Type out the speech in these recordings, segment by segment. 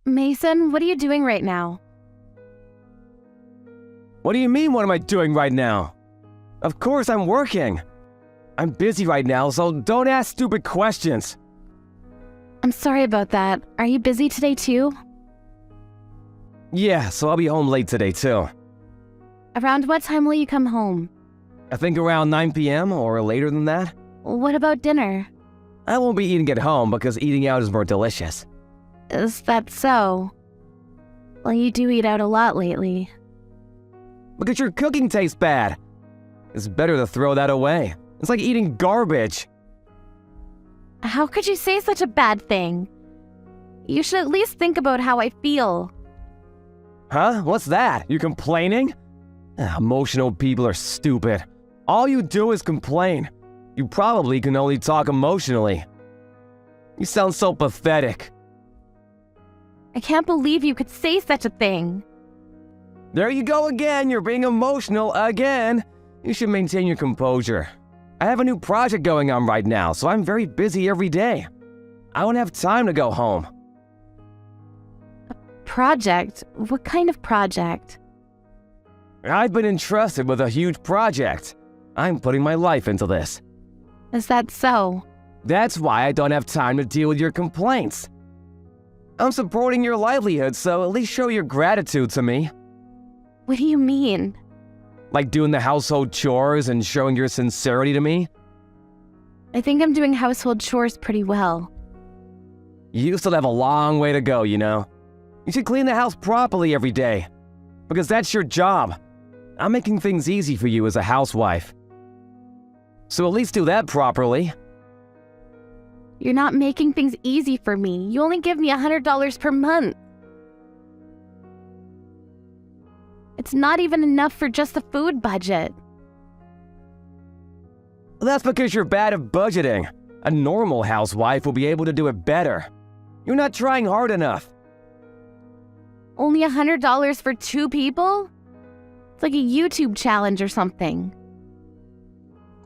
Mason, what are you doing right now? What do you mean, what am I doing right now? Of course I'm working. I'm busy right now, so don't ask stupid questions. I'm sorry about that. Are you busy today too? Yeah, so I'll be home late today too. Around what time will you come home? I think around 9 p.m. or later than that. What about dinner? I won't be eating at home because eating out is more delicious. Is that so? Well, you do eat out a lot lately. Because your cooking tastes bad. It's better to throw that away. It's like eating garbage. How could you say such a bad thing? You should at least think about how I feel. Huh? What's that? You complaining? Emotional people are stupid. All you do is complain. You probably can only talk emotionally. You sound so pathetic. I can't believe you could say such a thing. There you go again, you're being emotional again. You should maintain your composure. I have a new project going on right now, so I'm very busy every day. I won't have time to go home. A project? What kind of project? I've been entrusted with a huge project. I'm putting my life into this. Is that so? That's why I don't have time to deal with your complaints. I'm supporting your livelihood, so at least show your gratitude to me. What do you mean? Like doing the household chores and showing your sincerity to me? I think I'm doing household chores pretty well. You still have a long way to go, you know. You should clean the house properly every day. Because that's your job. I'm making things easy for you as a housewife. So at least do that properly. You're not making things easy for me. You only give me $100 per month. It's not even enough for just the food budget. That's because you're bad at budgeting. A normal housewife will be able to do it better. You're not trying hard enough. Only $100 for 2 people? It's like a YouTube challenge or something.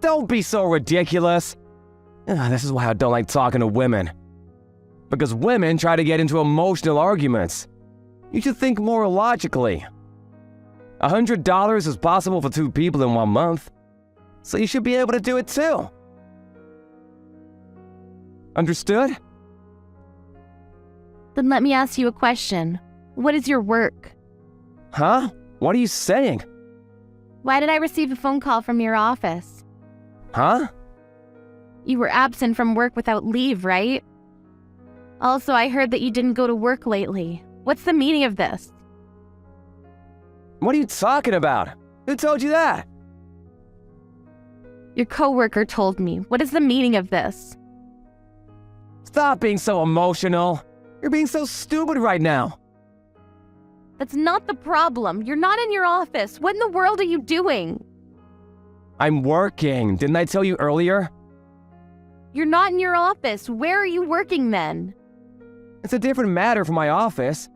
Don't be so ridiculous. This is why I don't like talking to women. Because women try to get into emotional arguments. You should think more logically. $100 is possible for 2 people in 1 month. So you should be able to do it too. Understood? Then let me ask you a question. What is your work? Huh? What are you saying? Why did I receive a phone call from your office? Huh? You were absent from work without leave, right? Also, I heard that you didn't go to work lately. What's the meaning of this? What are you talking about? Who told you that? Your coworker told me. What is the meaning of this? Stop being so emotional. You're being so stupid right now. That's not the problem. You're not in your office. What in the world are you doing? I'm working. Didn't I tell you earlier? You're not in your office. Where are you working then? It's a different matter from my office.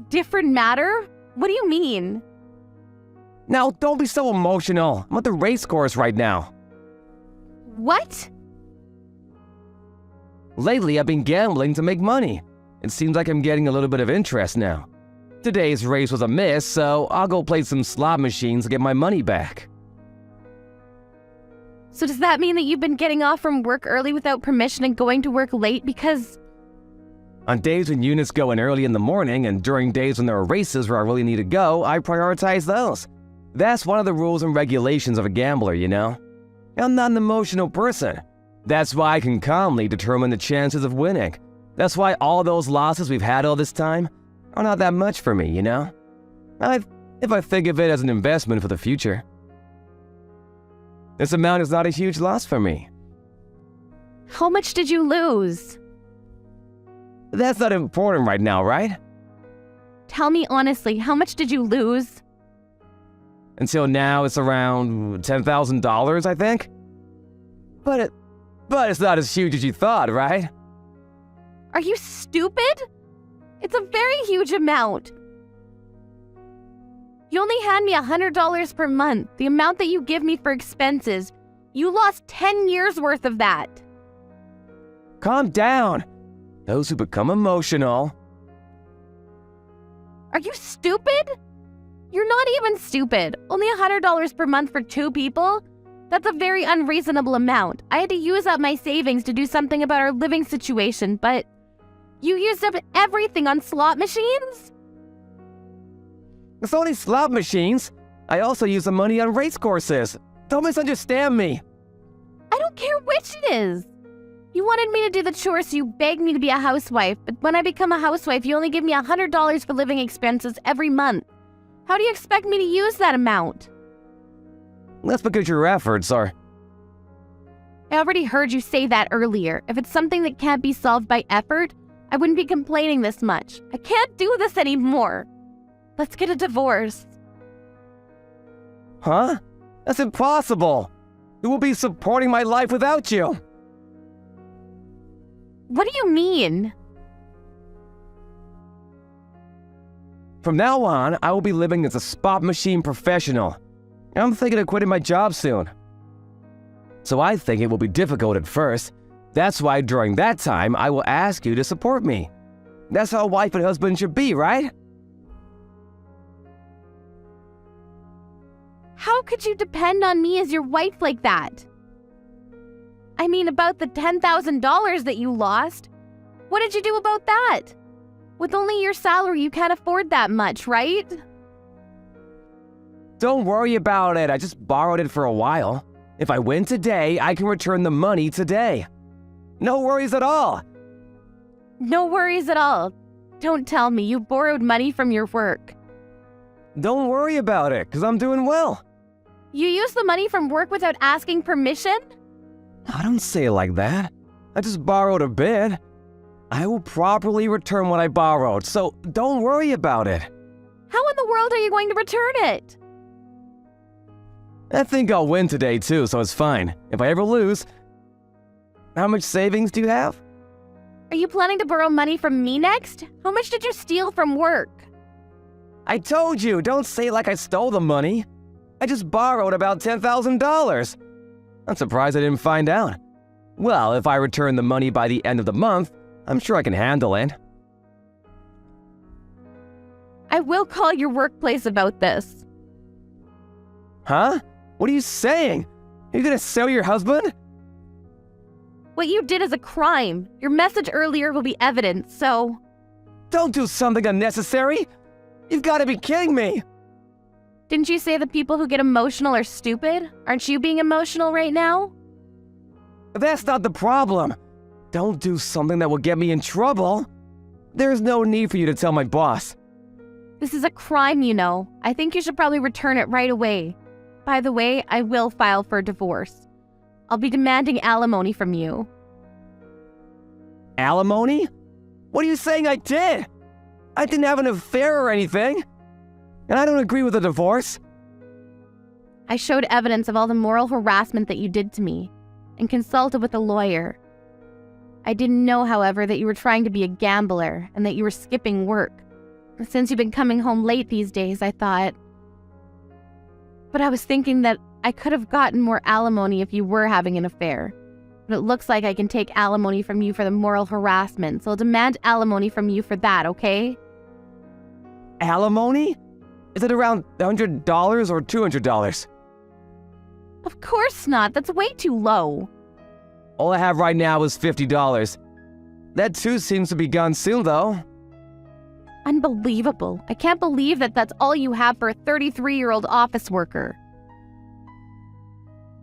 Different matter? What do you mean? Now, don't be so emotional. I'm at the race course right now. What? Lately, I've been gambling to make money. It seems like I'm getting a little bit of interest now. Today's race was a miss, so I'll go play some slot machines to get my money back. So does that mean that you've been getting off from work early without permission and going to work late because... On days when units go in early in the morning and during days when there are races where I really need to go, I prioritize those. That's one of the rules and regulations of a gambler, you know? I'm not an emotional person. That's why I can calmly determine the chances of winning. That's why all those losses we've had all this time are not that much for me, you know? If I think of it as an investment for the future. This amount is not a huge loss for me. How much did you lose? That's not important right now, right? Tell me honestly, how much did you lose? Until now, it's around $10,000, I think. But it's not as huge as you thought, right? Are you stupid? It's a very huge amount. You only hand me $100 per month, the amount that you give me for expenses. You lost 10 years worth of that. Calm down. Those who become emotional. Are you stupid? You're not even stupid. Only $100 per month for 2 people? That's a very unreasonable amount. I had to use up my savings to do something about our living situation, but you used up everything on slot machines? It's only slot machines. I also use the money on race courses. Don't misunderstand me. I don't care which it is. You wanted me to do the chores, so you begged me to be a housewife, but when I become a housewife, you only give me $100 for living expenses every month. How do you expect me to use that amount? That's because your efforts are... I already heard you say that earlier. If it's something that can't be solved by effort, I wouldn't be complaining this much. I can't do this anymore. Let's get a divorce. Huh? That's impossible. Who will be supporting my life without you? What do you mean? From now on, I will be living as a spot machine professional. I'm thinking of quitting my job soon. So I think it will be difficult at first. That's why during that time, I will ask you to support me. That's how a wife and husband should be, right? How could you depend on me as your wife like that? I mean, about the $10,000 that you lost. What did you do about that? With only your salary, you can't afford that much, right? Don't worry about it. I just borrowed it for a while. If I win today, I can return the money today. No worries at all. No worries at all. Don't tell me you borrowed money from your work. Don't worry about it, because I'm doing well. You used the money from work without asking permission? I don't say it like that. I just borrowed a bit. I will properly return what I borrowed, so don't worry about it. How in the world are you going to return it? I think I'll win today too, so it's fine. If I ever lose... How much savings do you have? Are you planning to borrow money from me next? How much did you steal from work? I told you, don't say it like I stole the money. I just borrowed about $10,000. I'm surprised I didn't find out. Well, if I return the money by the end of the month, I'm sure I can handle it. I will call your workplace about this. Huh? What are you saying? Are you gonna sell your husband? What you did is a crime. Your message earlier will be evidence, so... Don't do something unnecessary! You've gotta be kidding me! Didn't you say the people who get emotional are stupid? Aren't you being emotional right now? That's not the problem. Don't do something that will get me in trouble. There's no need for you to tell my boss. This is a crime, you know. I think you should probably return it right away. By the way, I will file for a divorce. I'll be demanding alimony from you. Alimony? What are you saying I did? I didn't have an affair or anything. And I don't agree with a divorce. I showed evidence of all the moral harassment that you did to me and consulted with a lawyer. I didn't know, however, that you were trying to be a gambler and that you were skipping work. Since you've been coming home late these days, I thought... But I was thinking that I could have gotten more alimony if you were having an affair. But it looks like I can take alimony from you for the moral harassment, so I'll demand alimony from you for that, okay? Alimony? Is it around $100 or $200? Of course not. That's way too low. All I have right now is $50. That too seems to be gone soon, though. Unbelievable. I can't believe that that's all you have for a 33-year-old office worker.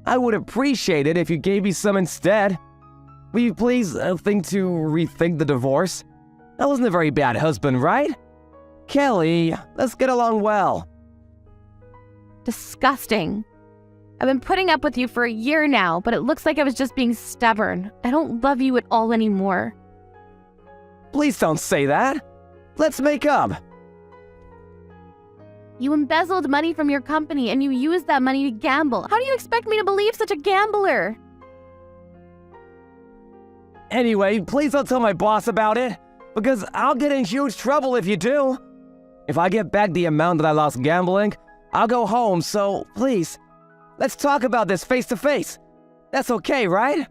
I would appreciate it if you gave me some instead. Will you please think to rethink the divorce? I wasn't a very bad husband, right? Kelly, let's get along well. Disgusting. I've been putting up with you for a year now, but it looks like I was just being stubborn. I don't love you at all anymore. Please don't say that. Let's make up. You embezzled money from your company and you used that money to gamble. How do you expect me to believe such a gambler? Anyway, please don't tell my boss about it, because I'll get in huge trouble if you do. If I get back the amount that I lost gambling, I'll go home, so please, let's talk about this face to face. That's okay, right?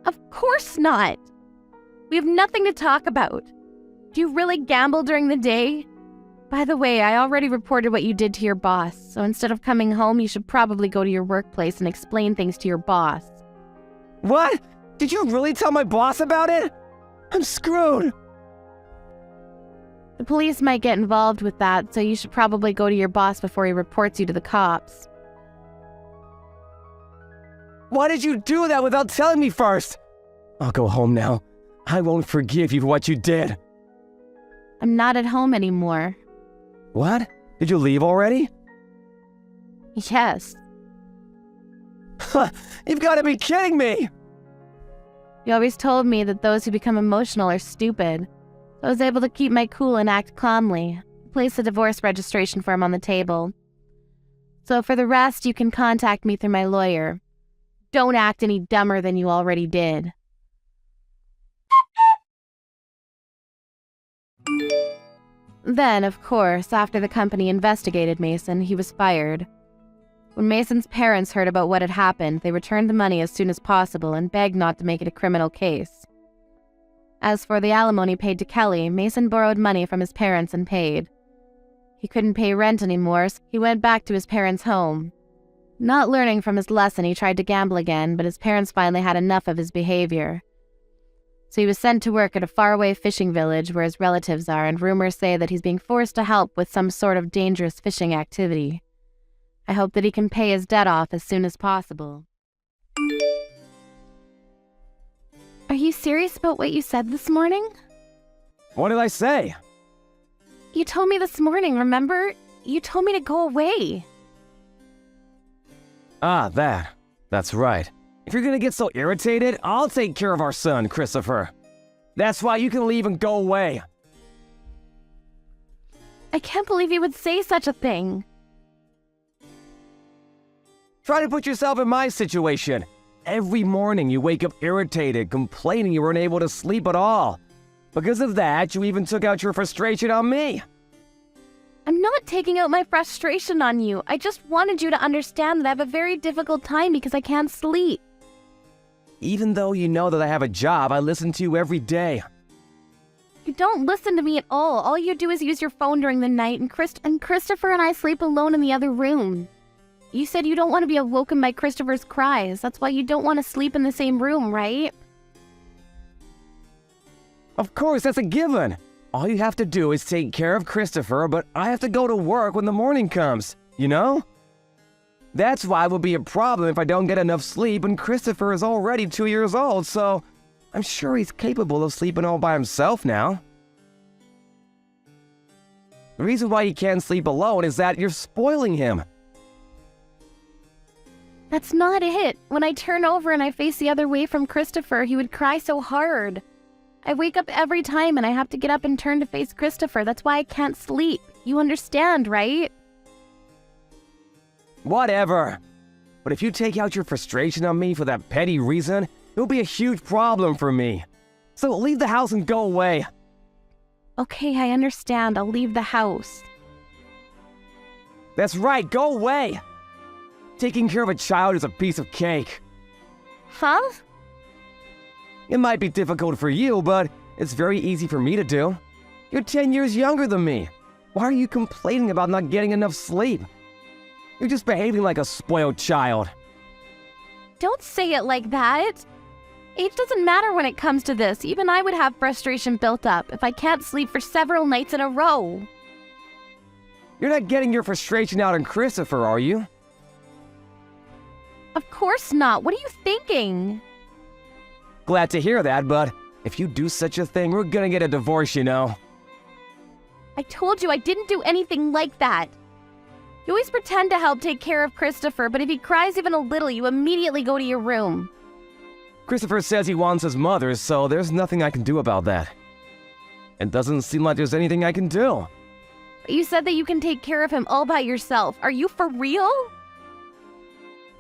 Of course not. We have nothing to talk about. Do you really gamble during the day? By the way, I already reported what you did to your boss, so instead of coming home, you should probably go to your workplace and explain things to your boss. What? Did you really tell my boss about it? I'm screwed. The police might get involved with that, so you should probably go to your boss before he reports you to the cops. Why did you do that without telling me first? I'll go home now. I won't forgive you for what you did. I'm not at home anymore. What? Did you leave already? Yes. You've got to be kidding me! You always told me that those who become emotional are stupid. So I was able to keep my cool and act calmly. Place the divorce registration form on the table. So for the rest, you can contact me through my lawyer. Don't act any dumber than you already did. Then, of course, after the company investigated Mason, he was fired. When Mason's parents heard about what had happened, they returned the money as soon as possible and begged not to make it a criminal case. As for the alimony paid to Kelly, Mason borrowed money from his parents and paid. He couldn't pay rent anymore, so he went back to his parents' home. Not learning from his lesson, he tried to gamble again, but his parents finally had enough of his behavior. So he was sent to work at a faraway fishing village where his relatives are, and rumors say that he's being forced to help with some sort of dangerous fishing activity. I hope that he can pay his debt off as soon as possible. Are you serious about what you said this morning? What did I say? You told me this morning, remember? You told me to go away. Ah, that's right. If you're gonna get so irritated, I'll take care of our son, Christopher. That's why you can leave and go away. I can't believe you would say such a thing. Try to put yourself in my situation. Every morning you wake up irritated, complaining you weren't able to sleep at all. Because of that, you even took out your frustration on me. I'm not taking out my frustration on you. I just wanted you to understand that I have a very difficult time because I can't sleep. Even though you know that I have a job, I listen to you every day. You don't listen to me at all. All you do is use your phone during the night, and Christopher and I sleep alone in the other room. You said you don't want to be awoken by Christopher's cries. That's why you don't want to sleep in the same room, right? Of course, that's a given. All you have to do is take care of Christopher, but I have to go to work when the morning comes, you know? That's why it will be a problem if I don't get enough sleep, and Christopher is already 2 years old, so I'm sure he's capable of sleeping all by himself now. The reason why he can't sleep alone is that you're spoiling him. That's not it. When I turn over and I face the other way from Christopher, he would cry so hard. I wake up every time and I have to get up and turn to face Christopher. That's why I can't sleep. You understand, right? Whatever. But if you take out your frustration on me for that petty reason, it'll be a huge problem for me. So leave the house and go away. Okay, I understand. I'll leave the house. That's right, go away. Taking care of a child is a piece of cake. Huh? It might be difficult for you, but it's very easy for me to do. You're 10 years younger than me. Why are you complaining about not getting enough sleep? You're just behaving like a spoiled child. Don't say it like that. Age doesn't matter when it comes to this. Even I would have frustration built up if I can't sleep for several nights in a row. You're not getting your frustration out on Christopher, are you? Of course not. What are you thinking? Glad to hear that, but if you do such a thing, we're gonna get a divorce, you know. I told you I didn't do anything like that. You always pretend to help take care of Christopher, but if he cries even a little, you immediately go to your room. Christopher says he wants his mother, so there's nothing I can do about that. It doesn't seem like there's anything I can do. But you said that you can take care of him all by yourself. Are you for real?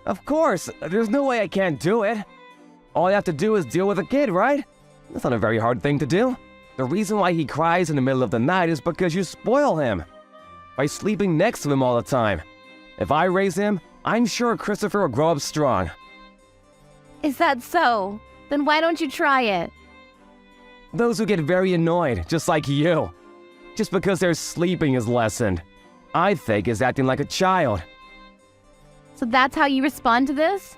Of course, there's no way I can't do it. All I have to do is deal with a kid, right? That's not a very hard thing to do. The reason why he cries in the middle of the night is because you spoil him. By sleeping next to him all the time. If I raise him, I'm sure Christopher will grow up strong. Is that so? Then why don't you try it? Those who get very annoyed, just like you. just because their sleeping is lessened. I think is acting like a child. So that's how you respond to this?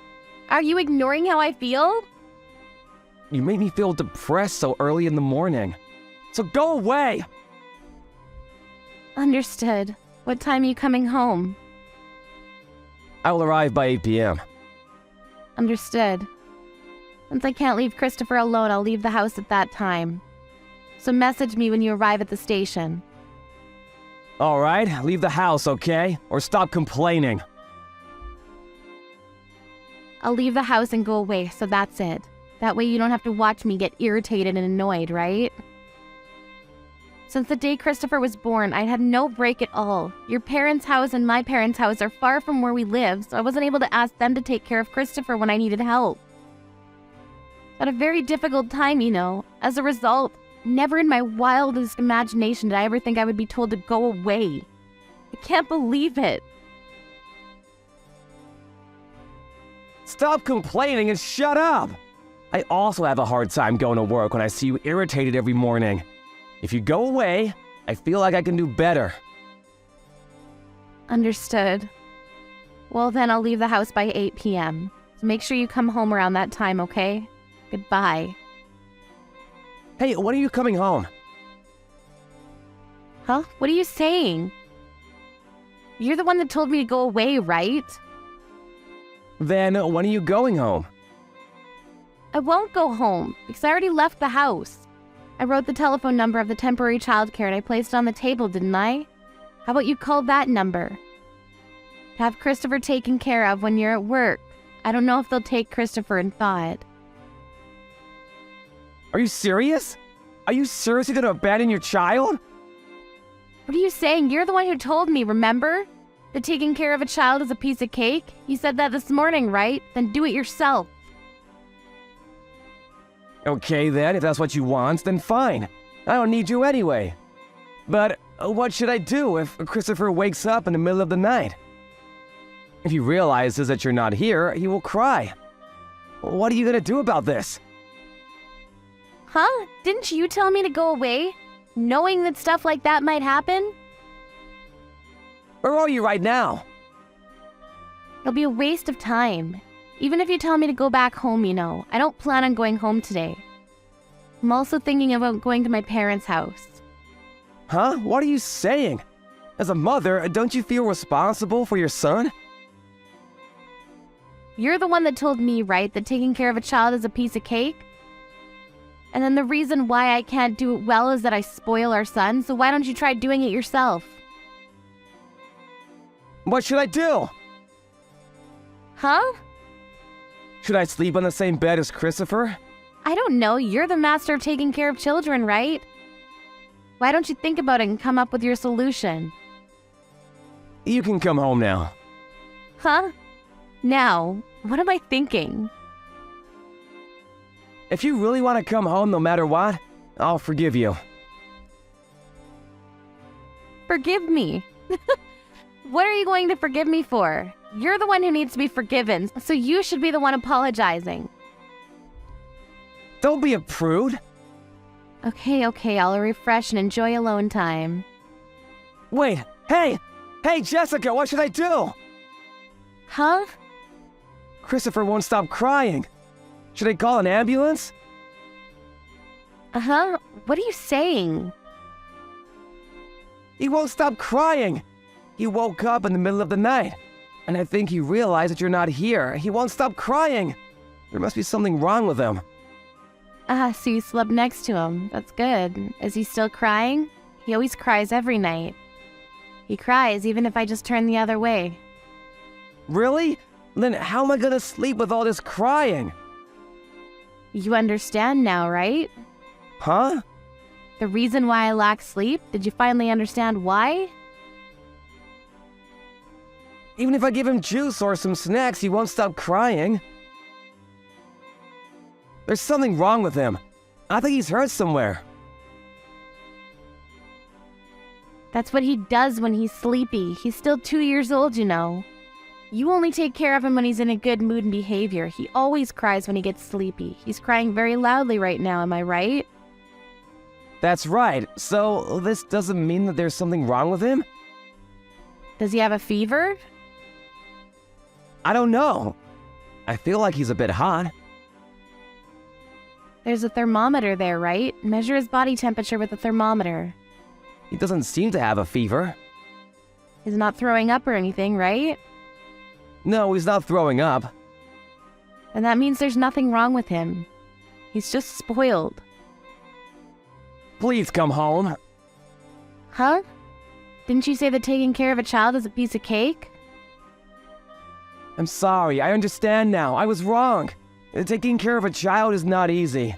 Are you ignoring how I feel? You make me feel depressed so early in the morning. So go away! Understood. What time are you coming home? I will arrive by 8 p.m. Understood. Since I can't leave Christopher alone, I'll leave the house at that time. So message me when you arrive at the station. Alright, leave the house, okay? Or stop complaining. I'll leave the house and go away, so that's it. That way you don't have to watch me get irritated and annoyed, right? Since the day Christopher was born, I had no break at all. Your parents' house and my parents' house are far from where we live, so I wasn't able to ask them to take care of Christopher when I needed help. I had a very difficult time, you know. As a result, never in my wildest imagination did I ever think I would be told to go away. I can't believe it. Stop complaining and shut up! I also have a hard time going to work when I see you irritated every morning. If you go away, I feel like I can do better. Understood. Well then, I'll leave the house by 8 p.m. So make sure you come home around that time, okay? Goodbye. Hey, when are you coming home? Huh? What are you saying? You're the one that told me to go away, right? Then, when are you going home? I won't go home, because I already left the house. I wrote the telephone number of the temporary childcare and I placed it on the table, didn't I? How about you call that number? To have Christopher taken care of when you're at work. I don't know if they'll take Christopher in thought. Are you serious? Are you seriously gonna abandon your child? What are you saying? You're the one who told me, remember? That taking care of a child is a piece of cake? You said that this morning, right? Then do it yourself. Okay then, if that's what you want, then fine. I don't need you anyway. But what should I do if Christopher wakes up in the middle of the night? If he realizes that you're not here, he will cry. What are you gonna do about this? Huh? Didn't you tell me to go away? Knowing that stuff like that might happen? Where are you right now? It'll be a waste of time. Even if you tell me to go back home, you know. I don't plan on going home today. I'm also thinking about going to my parents' house. Huh? What are you saying? As a mother, don't you feel responsible for your son? You're the one that told me, right, that taking care of a child is a piece of cake? And then the reason why I can't do it well is that I spoil our son, so why don't you try doing it yourself? What should I do? Huh? Should I sleep on the same bed as Christopher? I don't know. You're the master of taking care of children, right? Why don't you think about it and come up with your solution? You can come home now. Huh? Now, what am I thinking? If you really want to come home no matter what, I'll forgive you. Forgive me? What are you going to forgive me for? You're the one who needs to be forgiven, so you should be the one apologizing. Don't be a prude. Okay, I'll refresh and enjoy alone time. Wait, hey! Hey, Jessica, what should I do? Huh? Christopher won't stop crying. Should I call an ambulance? Uh-huh. What are you saying? He won't stop crying. He woke up in the middle of the night, and I think he realized that you're not here. He won't stop crying. There must be something wrong with him. So you slept next to him. That's good. Is he still crying? He always cries every night. He cries even if I just turn the other way. Really? Then how am I gonna sleep with all this crying? You understand now, right? Huh? The reason why I lack sleep? Did you finally understand why? Even if I give him juice or some snacks, he won't stop crying. There's something wrong with him. I think he's hurt somewhere. That's what he does when he's sleepy. He's still 2 years old, you know. You only take care of him when he's in a good mood and behavior. He always cries when he gets sleepy. He's crying very loudly right now, am I right? That's right. So this doesn't mean that there's something wrong with him? Does he have a fever? I don't know. I feel like he's a bit hot. There's a thermometer there, right? Measure his body temperature with a thermometer. He doesn't seem to have a fever. He's not throwing up or anything, right? No, he's not throwing up. And that means there's nothing wrong with him. He's just spoiled. Please come home. Huh? Didn't you say that taking care of a child is a piece of cake? I'm sorry, I understand now. I was wrong. Taking care of a child is not easy.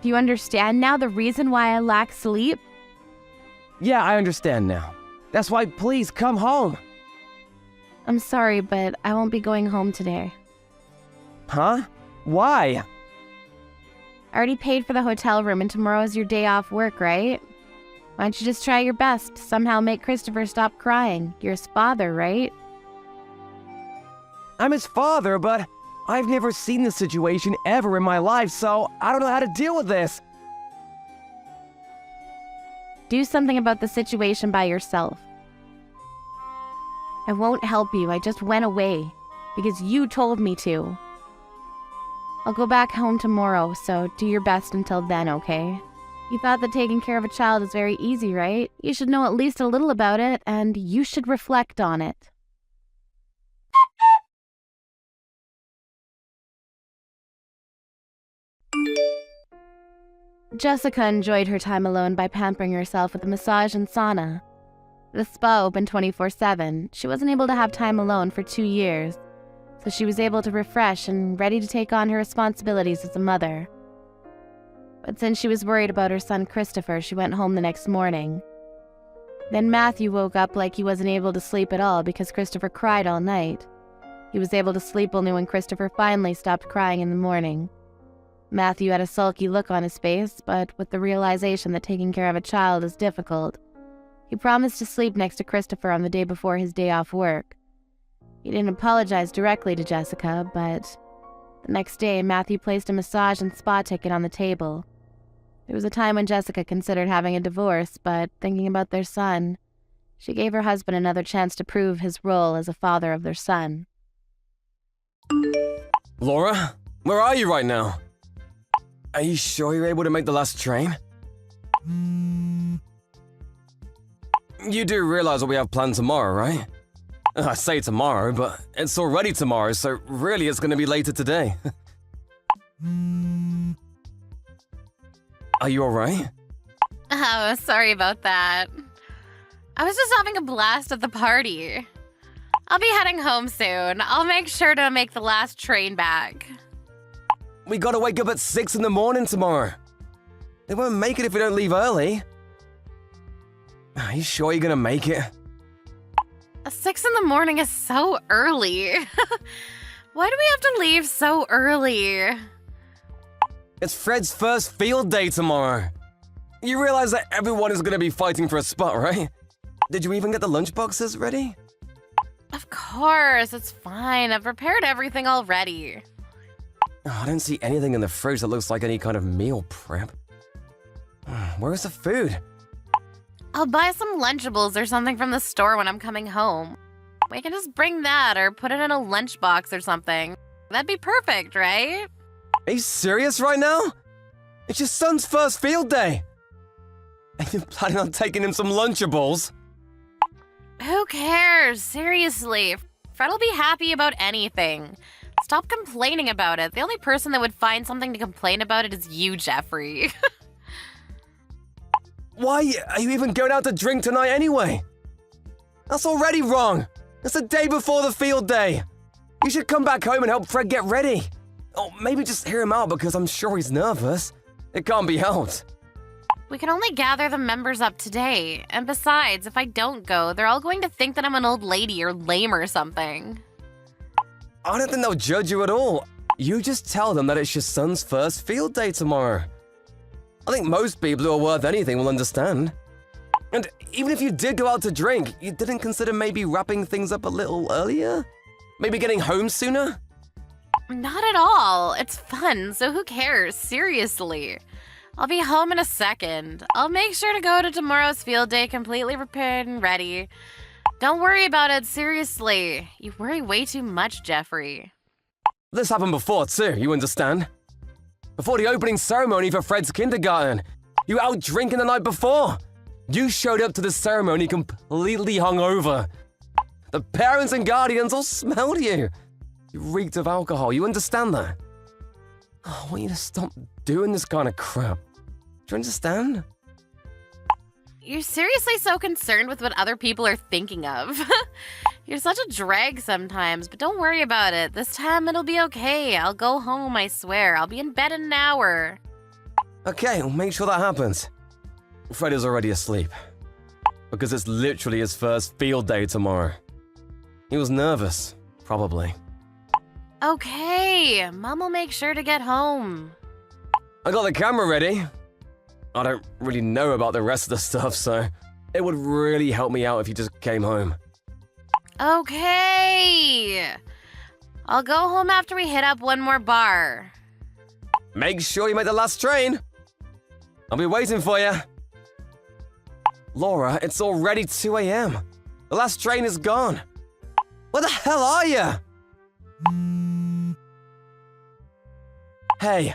Do you understand now the reason why I lack sleep? Yeah, I understand now. That's why please come home. I'm sorry, but I won't be going home today. Huh? Why? I already paid for the hotel room and tomorrow is your day off work, right? Why don't you just try your best, somehow make Christopher stop crying? You're his father, right? I'm his father, but I've never seen this situation ever in my life, so I don't know how to deal with this. Do something about the situation by yourself. I won't help you, I just went away, because you told me to. I'll go back home tomorrow, so do your best until then, okay? You thought that taking care of a child is very easy, right? You should know at least a little about it, and you should reflect on it. Jessica enjoyed her time alone by pampering herself with a massage and sauna. The spa opened 24/7. She wasn't able to have time alone for 2 years, so she was able to refresh and ready to take on her responsibilities as a mother. But since she was worried about her son Christopher, she went home the next morning. Then Matthew woke up like he wasn't able to sleep at all because Christopher cried all night. He was able to sleep only when Christopher finally stopped crying in the morning. Matthew had a sulky look on his face, but with the realization that taking care of a child is difficult, he promised to sleep next to Christopher on the day before his day off work. He didn't apologize directly to Jessica, but the next day, Matthew placed a massage and spa ticket on the table. There was a time when Jessica considered having a divorce, but thinking about their son, she gave her husband another chance to prove his role as a father of their son. Laura, where are you right now? Are you sure you're able to make the last train? You do realize what we have planned tomorrow, right? I say tomorrow, but it's already tomorrow, so really it's going to be later today. Are you alright? Oh, sorry about that. I was just having a blast at the party. I'll be heading home soon. I'll make sure to make the last train back. We gotta wake up at 6 in the morning tomorrow. They won't make it if we don't leave early. Are you sure you're gonna make it? 6 in the morning is so early. Why do we have to leave so early? It's Fred's first field day tomorrow. You realize that everyone is gonna be fighting for a spot, right? Did you even get the lunch boxes ready? Of course, it's fine. I've prepared everything already. Oh, I don't see anything in the fridge that looks like any kind of meal prep. Where's the food? I'll buy some Lunchables or something from the store when I'm coming home. We can just bring that or put it in a lunchbox or something. That'd be perfect, right? Are you serious right now? It's your son's first field day. And you're planning on taking him some Lunchables? Who cares? Seriously. Fred will be happy about anything. Stop complaining about it. The only person that would find something to complain about it is you, Jeffrey. Why are you even going out to drink tonight anyway? That's already wrong. It's the day before the field day. You should come back home and help Fred get ready. Or maybe just hear him out because I'm sure he's nervous. It can't be helped. We can only gather the members up today. And besides, if I don't go, they're all going to think that I'm an old lady or lame or something. I don't think they'll judge you at all. You just tell them that it's your son's first field day tomorrow. I think most people who are worth anything will understand. And even if you did go out to drink, you didn't consider maybe wrapping things up a little earlier? Maybe getting home sooner? Not at all. It's fun, so who cares? Seriously. I'll be home in a second. I'll make sure to go to tomorrow's field day completely prepared and ready. Don't worry about it, seriously. You worry way too much, Jeffrey. This happened before too, you understand? Before the opening ceremony for Fred's kindergarten, you were out drinking the night before. You showed up to the ceremony completely hungover. The parents and guardians all smelled you. You reeked of alcohol, you understand that? Oh, I want you to stop doing this kind of crap. Do you understand? You're seriously so concerned with what other people are thinking of. You're such a drag sometimes, but don't worry about it. This time it'll be okay. I'll go home, I swear. I'll be in bed in an hour. Okay, we'll make sure that happens. Fred is already asleep. Because it's literally his first field day tomorrow. He was nervous, probably. Okay, Mom will make sure to get home. I got the camera ready. I don't really know about the rest of the stuff, so it would really help me out if you just came home. Okay. I'll go home after we hit up one more bar. Make sure you make the last train. I'll be waiting for you. Laura, it's already 2 a.m. The last train is gone. Where the hell are you? Hey,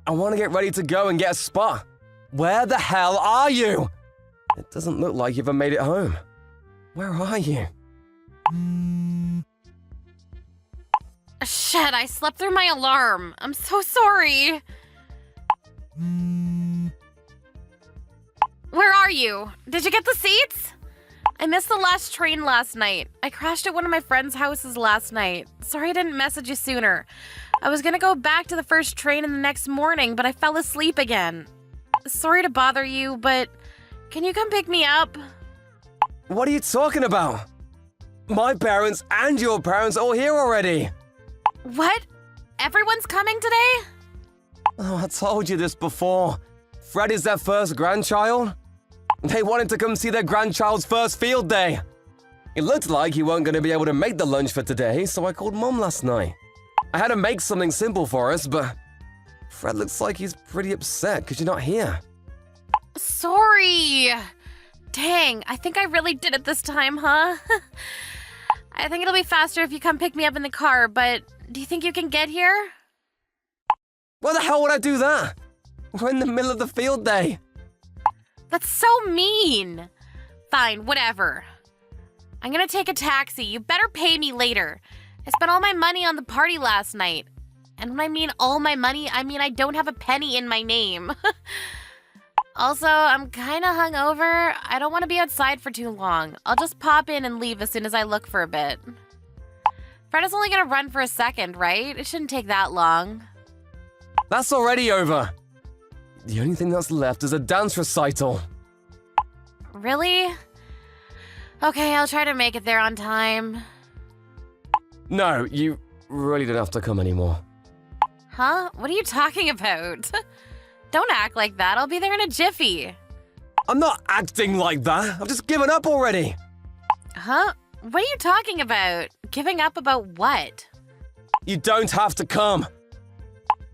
I want to get ready to go and get a spot. Where the hell are you? It doesn't look like you've ever made it home. Where are you? Shit, I slept through my alarm. I'm so sorry. Where are you? Did you get the seats? I missed the last train last night. I crashed at one of my friend's houses last night. Sorry I didn't message you sooner. I was gonna go back to the first train in the next morning, but I fell asleep again. Sorry to bother you, but can you come pick me up? What are you talking about? My parents and your parents are all here already. What? Everyone's coming today? Oh, I told you this before. Fred is their first grandchild. They wanted to come see their grandchild's first field day. It looked like he weren't going to be able to make the lunch for today, so I called Mom last night. I had to make something simple for us, but Fred looks like he's pretty upset because you're not here. Sorry. Dang, I think I really did it this time, huh? I think it'll be faster if you come pick me up in the car, but do you think you can get here? Why the hell would I do that? We're in the middle of the field day. That's so mean. Fine, whatever. I'm gonna take a taxi. You better pay me later. I spent all my money on the party last night. And when I mean all my money, I mean I don't have a penny in my name. Also, I'm kinda hungover. I don't want to be outside for too long. I'll just pop in and leave as soon as I look for a bit. Fred is only gonna run for a second, right? It shouldn't take that long. That's already over. The only thing that's left is a dance recital. Really? Okay, I'll try to make it there on time. No, you really don't have to come anymore. Huh? What are you talking about? Don't act like that. I'll be there in a jiffy. I'm not acting like that. I've just given up already. Huh? What are you talking about? Giving up about what? You don't have to come.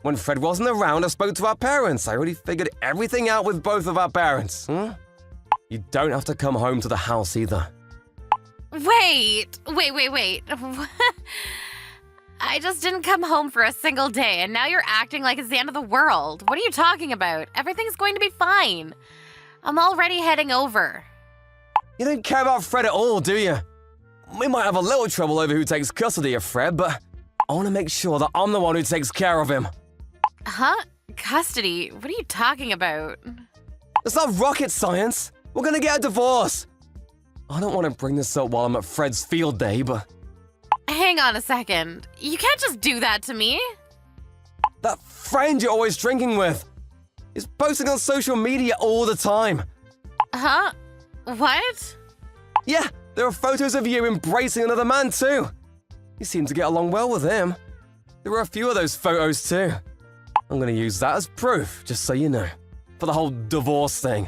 When Fred wasn't around, I spoke to our parents. I already figured everything out with both of our parents. You don't have to come home to the house either. Wait. I just didn't come home for a single day, and now you're acting like it's the end of the world. What are you talking about? Everything's going to be fine. I'm already heading over. You don't care about Fred at all, do you? We might have a little trouble over who takes custody of Fred, but I want to make sure that I'm the one who takes care of him. Huh? Custody? What are you talking about? It's not rocket science. We're gonna get a divorce. I don't want to bring this up while I'm at Fred's field day, but... Hang on a second. You can't just do that to me. That friend you're always drinking with is posting on social media all the time. Huh? What? Yeah, there are photos of you embracing another man too. You seem to get along well with him. There were a few of those photos too. I'm gonna use that as proof, just so you know, for the whole divorce thing.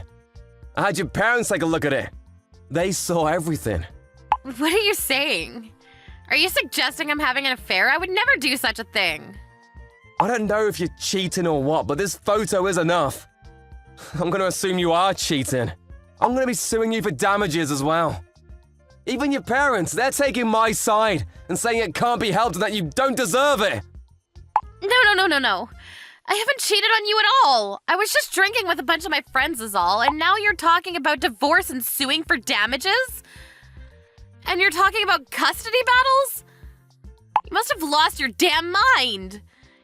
I had your parents take a look at it. They saw everything. What are you saying? Are you suggesting I'm having an affair? I would never do such a thing. I don't know if you're cheating or what, but this photo is enough. I'm gonna assume you are cheating. I'm gonna be suing you for damages as well. Even your parents, they're taking my side and saying it can't be helped and that you don't deserve it. No. I haven't cheated on you at all. I was just drinking with a bunch of my friends is all, and now you're talking about divorce and suing for damages? And you're talking about custody battles? You must have lost your damn mind.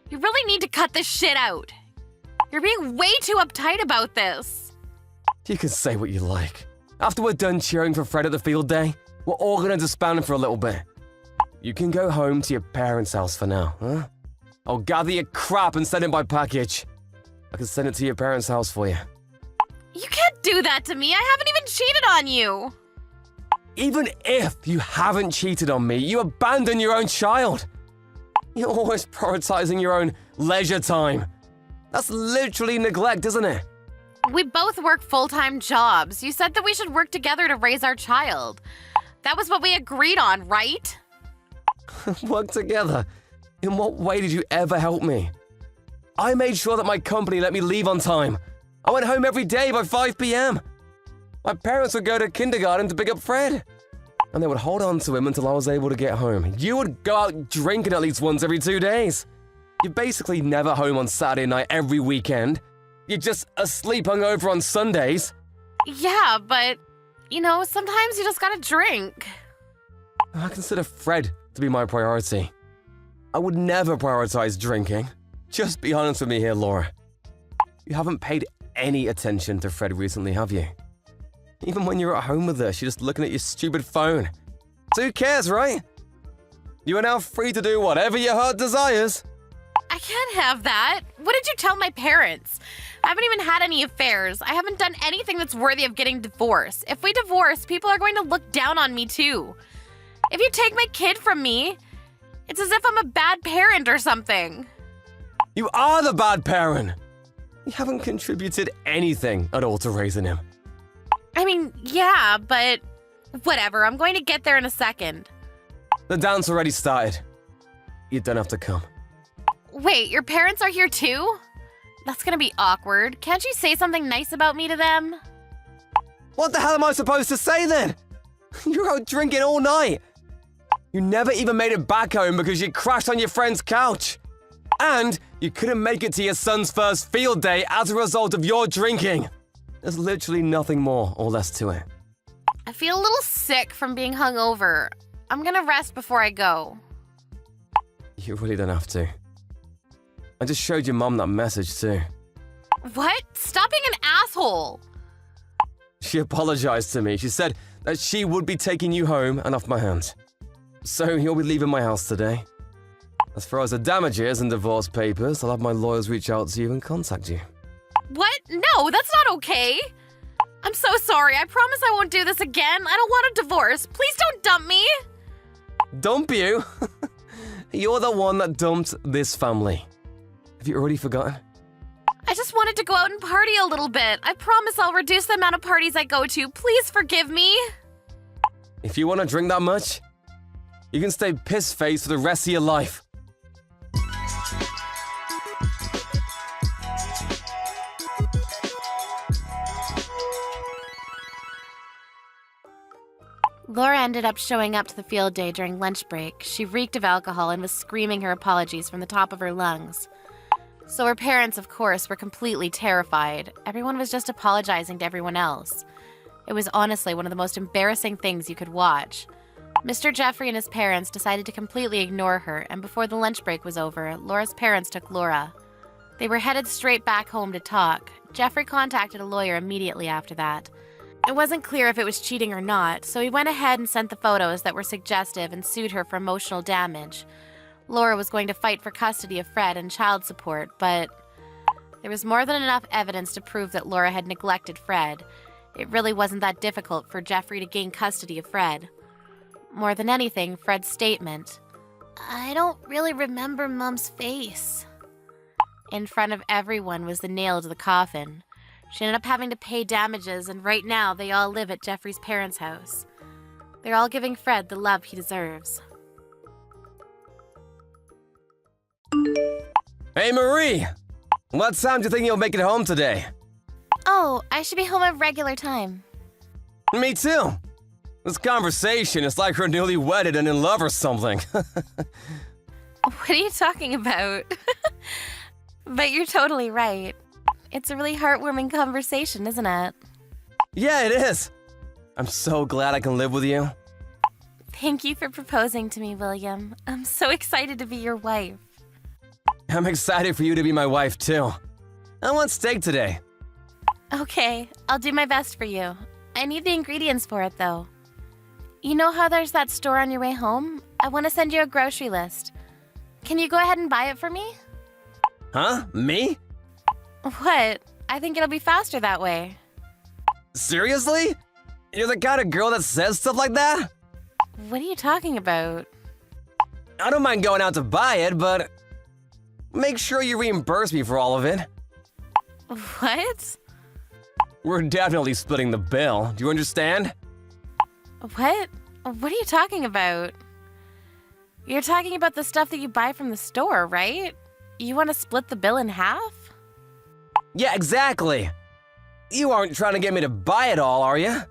You really need to cut this shit out. You're being way too uptight about this. You can say what you like. After we're done cheering for Fred at the field day, we're all gonna disband for a little bit. You can go home to your parents' house for now, huh? I'll gather your crap and send it by package. I can send it to your parents' house for you. You can't do that to me. I haven't even cheated on you. Even if you haven't cheated on me, you abandon your own child. You're always prioritizing your own leisure time. That's literally neglect, isn't it? We both work full-time jobs. You said that we should work together to raise our child. That was what we agreed on, right? Work together? In what way did you ever help me? I made sure that my company let me leave on time. I went home every day by 5 p.m. My parents would go to kindergarten to pick up Fred. And they would hold on to him until I was able to get home. You would go out drinking at least once every 2 days. You're basically never home on Saturday night every weekend. You're just asleep hungover on Sundays. Yeah, but, sometimes you just gotta drink. I consider Fred to be my priority. I would never prioritize drinking. Just be honest with me here, Laura. You haven't paid any attention to Fred recently, have you? Even when you're at home with us, you're just looking at your stupid phone. So who cares, right? You are now free to do whatever your heart desires. I can't have that. What did you tell my parents? I haven't even had any affairs. I haven't done anything that's worthy of getting divorced. If we divorce, people are going to look down on me too. If you take my kid from me, it's as if I'm a bad parent or something. You are the bad parent. You haven't contributed anything at all to raising him. I mean, yeah, but whatever. I'm going to get there in a second. The dance already started. You don't have to come. Wait, your parents are here too? That's gonna be awkward. Can't you say something nice about me to them? What the hell am I supposed to say then? You're out drinking all night. You never even made it back home because you crashed on your friend's couch. And you couldn't make it to your son's first field day as a result of your drinking. There's literally nothing more or less to it. I feel a little sick from being hungover. I'm gonna rest before I go. You really don't have to. I just showed your mum that message too. What? Stop being an asshole. She apologized to me. She said that she would be taking you home and off my hands. So you'll be leaving my house today. As far as the damages and divorce papers, I'll have my lawyers reach out to you and contact you. What? No, that's not okay. I'm so sorry. I promise I won't do this again. I don't want a divorce. Please don't dump me. Dump you? You're the one that dumped this family. Have you already forgotten? I just wanted to go out and party a little bit. I promise I'll reduce the amount of parties I go to. Please forgive me. If you want to drink that much, you can stay piss-faced for the rest of your life. Laura ended up showing up to the field day during lunch break. She reeked of alcohol and was screaming her apologies from the top of her lungs. So her parents, of course, were completely terrified. Everyone was just apologizing to everyone else. It was honestly one of the most embarrassing things you could watch. Mr. Jeffrey and his parents decided to completely ignore her, and before the lunch break was over, Laura's parents took Laura. They were headed straight back home to talk. Jeffrey contacted a lawyer immediately after that. It wasn't clear if it was cheating or not, so he went ahead and sent the photos that were suggestive and sued her for emotional damage. Laura was going to fight for custody of Fred and child support, but there was more than enough evidence to prove that Laura had neglected Fred. It really wasn't that difficult for Jeffrey to gain custody of Fred. More than anything, Fred's statement, "I don't really remember Mom's face," in front of everyone was the nail to the coffin. She ended up having to pay damages, and right now they all live at Jeffrey's parents' house. They're all giving Fred the love he deserves. Hey, Marie! What time do you think you'll make it home today? Oh, I should be home at regular time. Me too. This conversation is like we're newly wedded and in love or something. What are you talking about? But you're totally right. It's a really heartwarming conversation, isn't it? Yeah, it is. I'm so glad I can live with you. Thank you for proposing to me, William. I'm so excited to be your wife. I'm excited for you to be my wife too. I want steak today. Okay, I'll do my best for you. I need the ingredients for it, though. You know how there's that store on your way home? I want to send you a grocery list. Can you go ahead and buy it for me? Huh? Me? What? I think it'll be faster that way. Seriously? You're the kind of girl that says stuff like that? What are you talking about? I don't mind going out to buy it, but make sure you reimburse me for all of it. What? We're definitely splitting the bill. Do you understand? What? What are you talking about? You're talking about the stuff that you buy from the store, right? You want to split the bill in half? Yeah, exactly. You aren't trying to get me to buy it all, are you?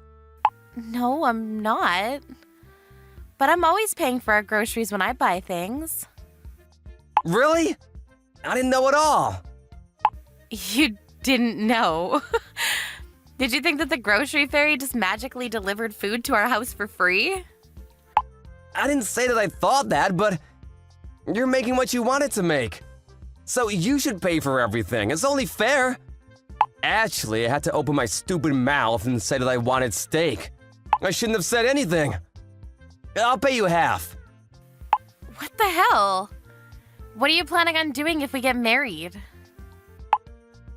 No, I'm not. But I'm always paying for our groceries when I buy things. Really? I didn't know at all. You didn't know? Did you think that the grocery fairy just magically delivered food to our house for free? I didn't say that I thought that, but you're making what you wanted to make. So you should pay for everything. It's only fair. Actually, I had to open my stupid mouth and say that I wanted steak. I shouldn't have said anything. I'll pay you half. What the hell? What are you planning on doing if we get married?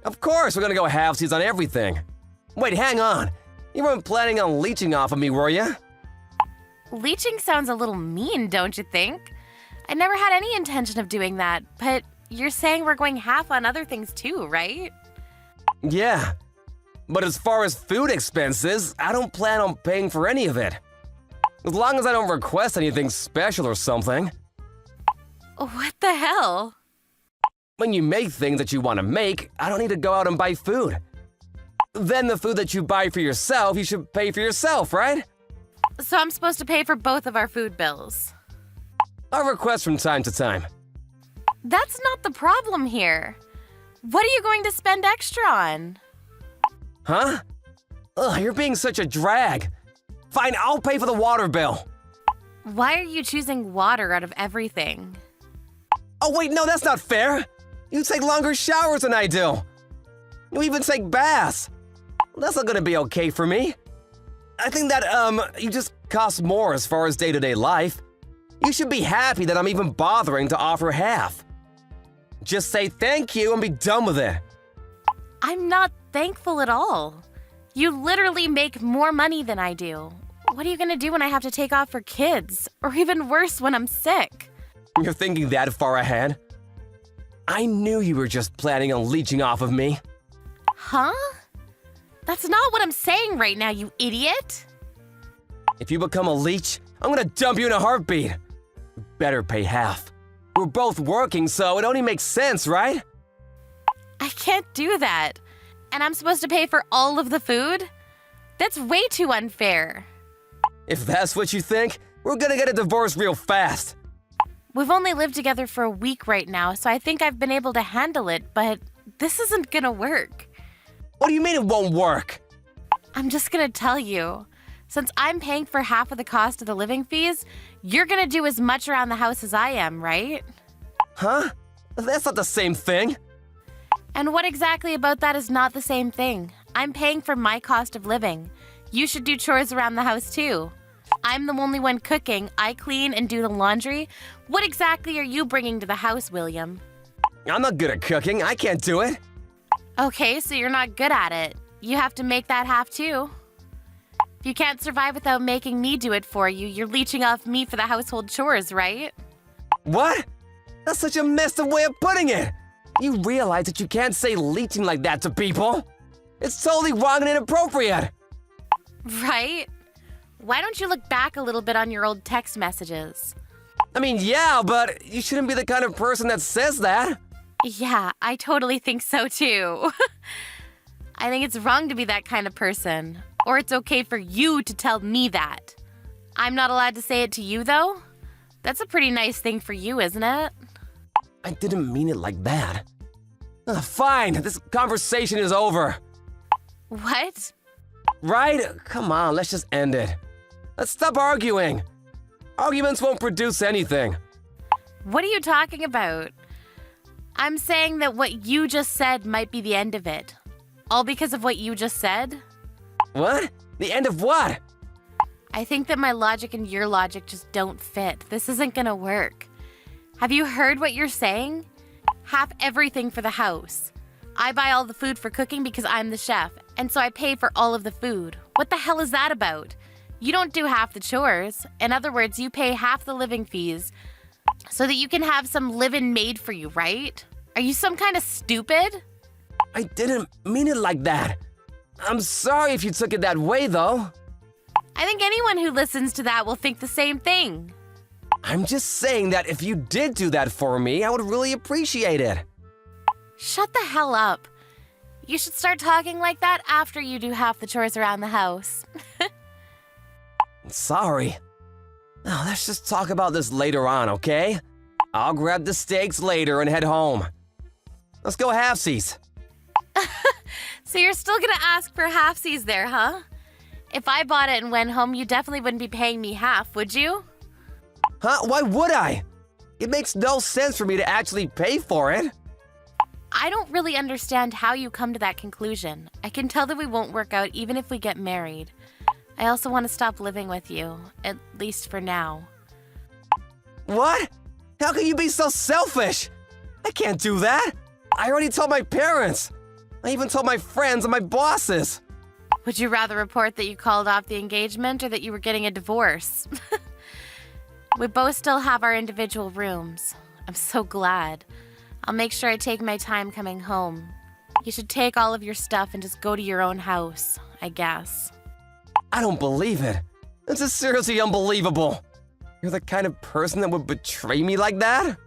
Of course, we're gonna go halvesies on everything. Wait, hang on. You weren't planning on leeching off of me, were you? Leeching sounds a little mean, don't you think? I never had any intention of doing that, but you're saying we're going half on other things too, right? Yeah. But as far as food expenses, I don't plan on paying for any of it. As long as I don't request anything special or something. What the hell? When you make things that you want to make, I don't need to go out and buy food. Then the food that you buy for yourself, you should pay for yourself, right? So I'm supposed to pay for both of our food bills. I'll request from time to time. That's not the problem here. What are you going to spend extra on? Huh? Ugh, you're being such a drag. Fine, I'll pay for the water bill. Why are you choosing water out of everything? Oh wait, no, that's not fair. You take longer showers than I do. You even take baths. That's not gonna be okay for me. I think that, you just cost more as far as day-to-day life. You should be happy that I'm even bothering to offer half. Just say thank you and be done with it. I'm not thankful at all. You literally make more money than I do. What are you gonna do when I have to take off for kids? Or even worse, when I'm sick? You're thinking that far ahead? I knew you were just planning on leeching off of me. Huh? That's not what I'm saying right now, you idiot! If you become a leech, I'm gonna dump you in a heartbeat. You better pay half. We're both working, so it only makes sense, right? I can't do that. And I'm supposed to pay for all of the food? That's way too unfair. If that's what you think, we're gonna get a divorce real fast. We've only lived together for a week right now, so I think I've been able to handle it, but this isn't gonna work. What do you mean it won't work? I'm just gonna tell you. Since I'm paying for half of the cost of the living fees, you're gonna do as much around the house as I am, right? Huh? That's not the same thing. And what exactly about that is not the same thing? I'm paying for my cost of living. You should do chores around the house too. I'm the only one cooking. I clean and do the laundry. What exactly are you bringing to the house, William? I'm not good at cooking. I can't do it. Okay, so you're not good at it. You have to make that half too. If you can't survive without making me do it for you, you're leeching off me for the household chores, right? What? That's such a messed up way of putting it. You realize that you can't say leeching like that to people? It's totally wrong and inappropriate. Right? Why don't you look back a little bit on your old text messages? I mean, yeah, but you shouldn't be the kind of person that says that. Yeah, I totally think so too. I think it's wrong to be that kind of person. Or it's okay for you to tell me that. I'm not allowed to say it to you, though? That's a pretty nice thing for you, isn't it? I didn't mean it like that. Fine, this conversation is over. What? Right? Come on, let's just end it. Let's stop arguing. Arguments won't produce anything. What are you talking about? I'm saying that what you just said might be the end of it. All because of what you just said? What? The end of what? I think that my logic and your logic just don't fit. This isn't gonna work. Have you heard what you're saying? Half everything for the house. I buy all the food for cooking because I'm the chef, and so I pay for all of the food. What the hell is that about? You don't do half the chores. In other words, you pay half the living fees so that you can have some living made for you, right? Are you some kind of stupid? I didn't mean it like that. I'm sorry if you took it that way, though. I think anyone who listens to that will think the same thing. I'm just saying that if you did do that for me, I would really appreciate it. Shut the hell up. You should start talking like that after you do half the chores around the house. Sorry. Now, let's just talk about this later on, okay? I'll grab the steaks later and head home. Let's go halfsies. So you're still gonna ask for halfsies there, huh? If I bought it and went home, you definitely wouldn't be paying me half, would you? Huh? Why would I? It makes no sense for me to actually pay for it. I don't really understand how you come to that conclusion. I can tell that we won't work out even if we get married. I also want to stop living with you, at least for now. What? How can you be so selfish? I can't do that. I already told my parents. I even told my friends and my bosses. Would you rather report that you called off the engagement or that you were getting a divorce? We both still have our individual rooms. I'm so glad. I'll make sure I take my time coming home. You should take all of your stuff and just go to your own house, I guess. I don't believe it. This is seriously unbelievable. You're the kind of person that would betray me like that?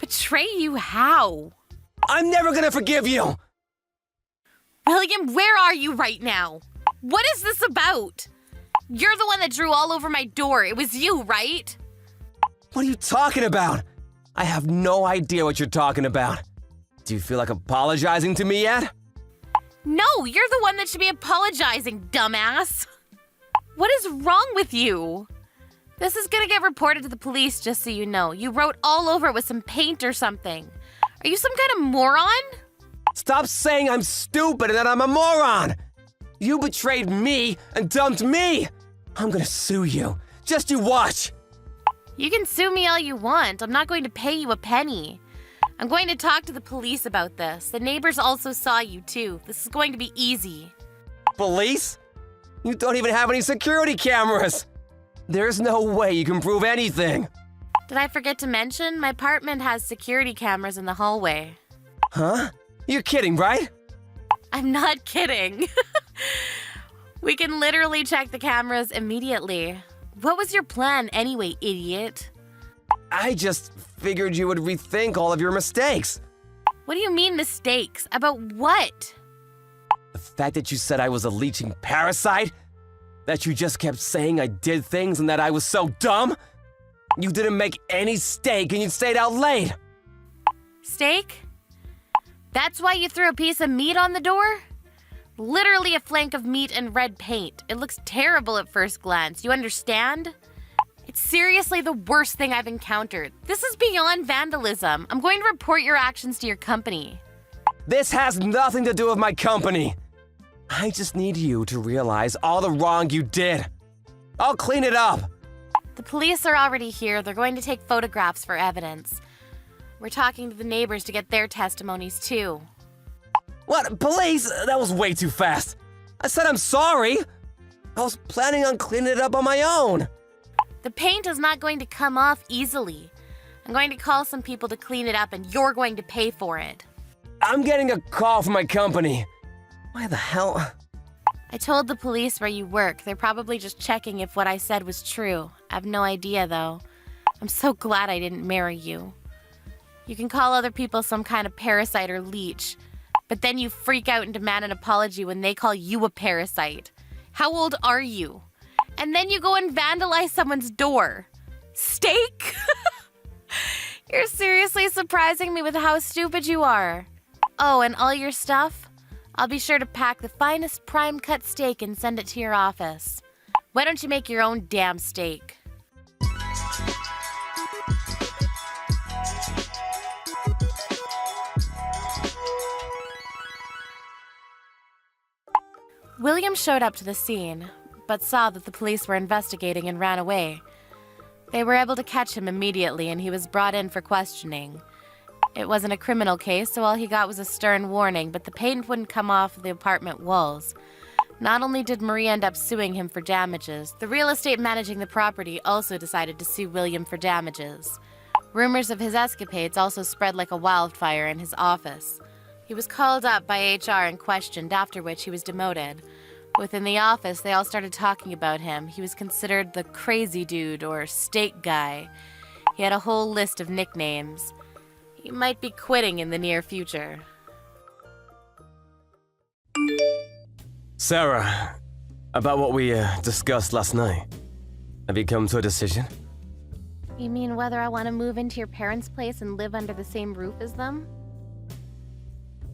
Betray you how? I'm never gonna forgive you! William, where are you right now? What is this about? You're the one that drew all over my door. It was you, right? What are you talking about? I have no idea what you're talking about. Do you feel like apologizing to me yet? No, you're the one that should be apologizing, dumbass. What is wrong with you? This is gonna get reported to the police, just so you know. You wrote all over it with some paint or something. Are you some kind of moron? Stop saying I'm stupid and that I'm a moron! You betrayed me and dumped me! I'm gonna sue you. Just you watch! You can sue me all you want. I'm not going to pay you a penny. I'm going to talk to the police about this. The neighbors also saw you too. This is going to be easy. Police? You don't even have any security cameras! There's no way you can prove anything! Did I forget to mention? My apartment has security cameras in the hallway. Huh? You're kidding, right? I'm not kidding. We can literally check the cameras immediately. What was your plan anyway, idiot? I just figured you would rethink all of your mistakes. What do you mean mistakes? About what? The fact that you said I was a leeching parasite? That you just kept saying I did things and that I was so dumb? You didn't make any steak and you stayed out late. Steak? That's why you threw a piece of meat on the door? Literally a flank of meat and red paint. It looks terrible at first glance. You understand? It's seriously the worst thing I've encountered. This is beyond vandalism. I'm going to report your actions to your company. This has nothing to do with my company. I just need you to realize all the wrong you did. I'll clean it up. The police are already here. They're going to take photographs for evidence. We're talking to the neighbors to get their testimonies too. What? Police? That was way too fast. I said I'm sorry. I was planning on cleaning it up on my own. The paint is not going to come off easily. I'm going to call some people to clean it up and you're going to pay for it. I'm getting a call from my company. Why the hell? I told the police where you work. They're probably just checking if what I said was true. I have no idea though. I'm so glad I didn't marry you. You can call other people some kind of parasite or leech, But then you freak out and demand an apology when they call you a parasite. How old are you? And then you go and vandalize someone's door. Steak? You're seriously surprising me with how stupid you are. Oh, and all your stuff? I'll be sure to pack the finest prime-cut steak and send it to your office. Why don't you make your own damn steak? William showed up to the scene, but saw that the police were investigating and ran away. They were able to catch him immediately, and he was brought in for questioning. It wasn't a criminal case, so all he got was a stern warning, but the paint wouldn't come off the apartment walls. Not only did Marie end up suing him for damages, the real estate managing the property also decided to sue William for damages. Rumors of his escapades also spread like a wildfire in his office. He was called up by HR and questioned, after which he was demoted. Within the office, they all started talking about him. He was considered the crazy dude or steak guy. He had a whole list of nicknames. He might be quitting in the near future. Sarah, about what we discussed last night. Have you come to a decision? You mean whether I want to move into your parents' place and live under the same roof as them?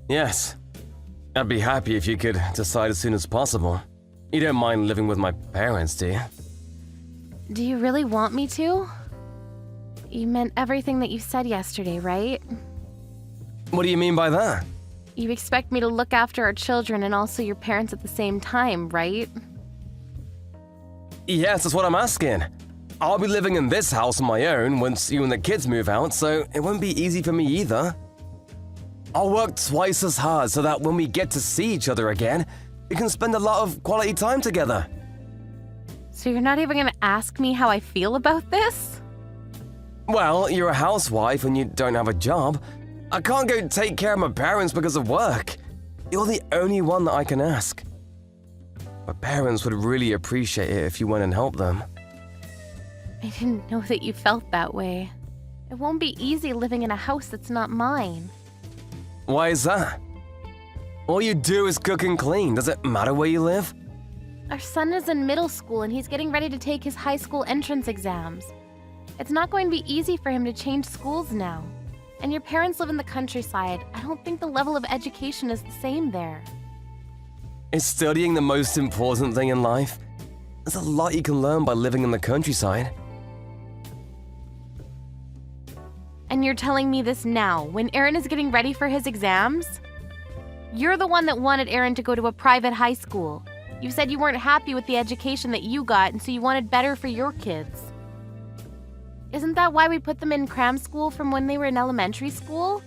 Yes. I'd be happy if you could decide as soon as possible. You don't mind living with my parents, do you? Do you really want me to? You meant everything that you said yesterday, right? What do you mean by that? You expect me to look after our children and also your parents at the same time, right? Yes, that's what I'm asking. I'll be living in this house on my own once you and the kids move out, so it won't be easy for me either. I'll work twice as hard so that when we get to see each other again, we can spend a lot of quality time together. So you're not even going to ask me how I feel about this? Well, you're a housewife and you don't have a job. I can't go take care of my parents because of work. You're the only one that I can ask. My parents would really appreciate it if you went and helped them. I didn't know that you felt that way. It won't be easy living in a house that's not mine. Why is that? All you do is cook and clean. Does it matter where you live? Our son is in middle school and he's getting ready to take his high school entrance exams. It's not going to be easy for him to change schools now. And your parents live in the countryside. I don't think the level of education is the same there. Is studying the most important thing in life? There's a lot you can learn by living in the countryside. And you're telling me this now, when Aaron is getting ready for his exams? You're the one that wanted Aaron to go to a private high school. You said you weren't happy with the education that you got, and so you wanted better for your kids. Isn't that why we put them in cram school from when they were in elementary school?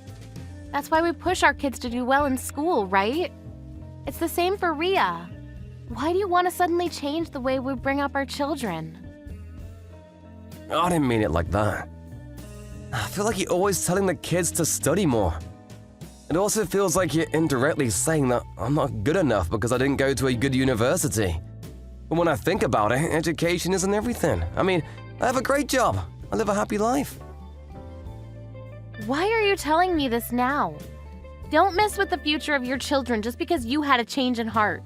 That's why we push our kids to do well in school, right? It's the same for Rhea. Why do you want to suddenly change the way we bring up our children? I didn't mean it like that. I feel like you're always telling the kids to study more. It also feels like you're indirectly saying that I'm not good enough because I didn't go to a good university. But when I think about it, education isn't everything. I mean, I have a great job. I live a happy life. Why are you telling me this now? Don't mess with the future of your children just because you had a change in heart.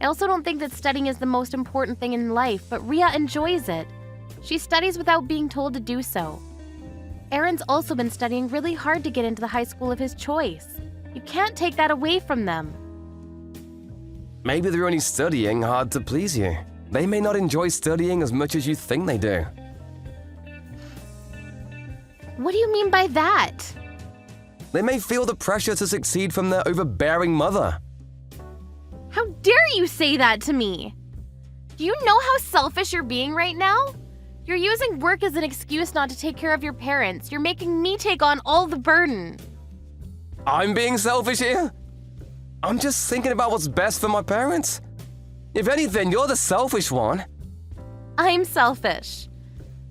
I also don't think that studying is the most important thing in life, but Rhea enjoys it. She studies without being told to do so. Aaron's also been studying really hard to get into the high school of his choice. You can't take that away from them. Maybe they're only studying hard to please you. They may not enjoy studying as much as you think they do. What do you mean by that? They may feel the pressure to succeed from their overbearing mother. How dare you say that to me? Do you know how selfish you're being right now? You're using work as an excuse not to take care of your parents. You're making me take on all the burden. I'm being selfish here? I'm just thinking about what's best for my parents. If anything, you're the selfish one. I'm selfish.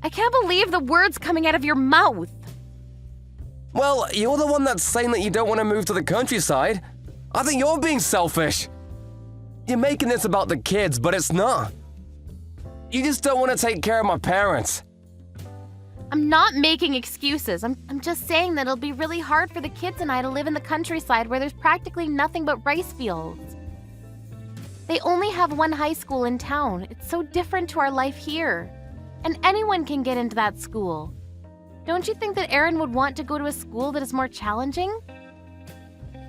I can't believe the words coming out of your mouth. Well, you're the one that's saying that you don't want to move to the countryside. I think you're being selfish. You're making this about the kids, but it's not. You just don't want to take care of my parents. I'm not making excuses. I'm just saying that it'll be really hard for the kids and I to live in the countryside where there's practically nothing but rice fields. They only have one high school in town. It's so different to our life here. And anyone can get into that school. Don't you think that Aaron would want to go to a school that is more challenging?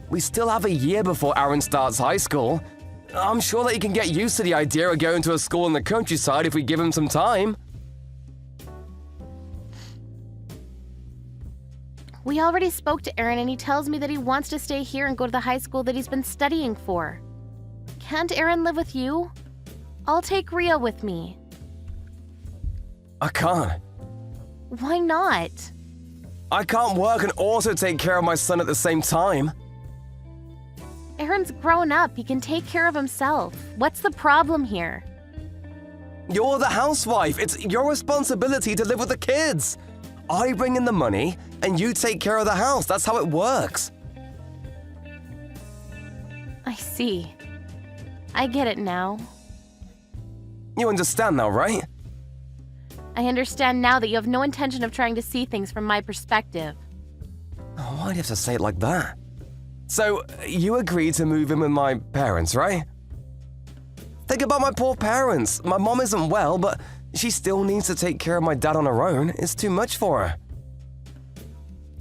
We still have a year before Aaron starts high school. I'm sure that he can get used to the idea of going to a school in the countryside if we give him some time. We already spoke to Aaron and he tells me that he wants to stay here and go to the high school that he's been studying for. Can't Aaron live with you? I'll take Ria with me. I can't. Why not? I can't work and also take care of my son at the same time. Aaron's grown up. He can take care of himself. What's the problem here? You're the housewife. It's your responsibility to live with the kids. I bring in the money and you take care of the house. That's how it works. I see. I get it now. You understand now, right? I understand now that you have no intention of trying to see things from my perspective. Oh, why do you have to say it like that? So, you agreed to move in with my parents, right? Think about my poor parents. My mom isn't well, but she still needs to take care of my dad on her own. It's too much for her.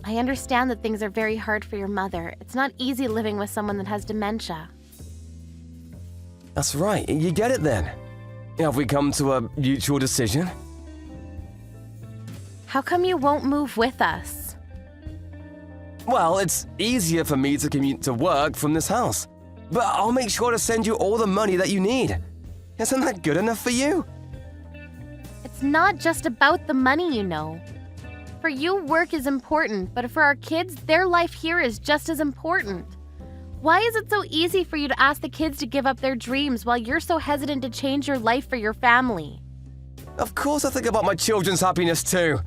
I understand that things are very hard for your mother. It's not easy living with someone that has dementia. That's right. You get it then. Have we come to a mutual decision? How come you won't move with us? Well, it's easier for me to commute to work from this house. But I'll make sure to send you all the money that you need. Isn't that good enough for you? It's not just about the money, you know. For you, work is important, but for our kids, their life here is just as important. Why is it so easy for you to ask the kids to give up their dreams while you're so hesitant to change your life for your family? Of course I think about my children's happiness too.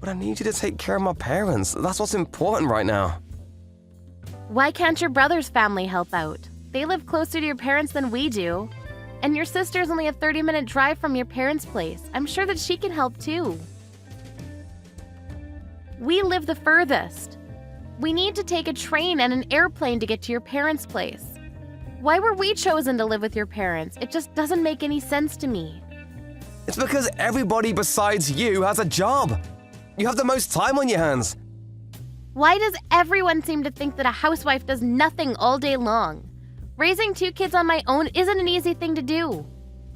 But I need you to take care of my parents. That's what's important right now. Why can't your brother's family help out? They live closer to your parents than we do. And your sister's only a 30-minute drive from your parents' place. I'm sure that she can help too. We live the furthest. We need to take a train and an airplane to get to your parents' place. Why were we chosen to live with your parents? It just doesn't make any sense to me. It's because everybody besides you has a job. You have the most time on your hands. Why does everyone seem to think that a housewife does nothing all day long? Raising 2 kids on my own isn't an easy thing to do.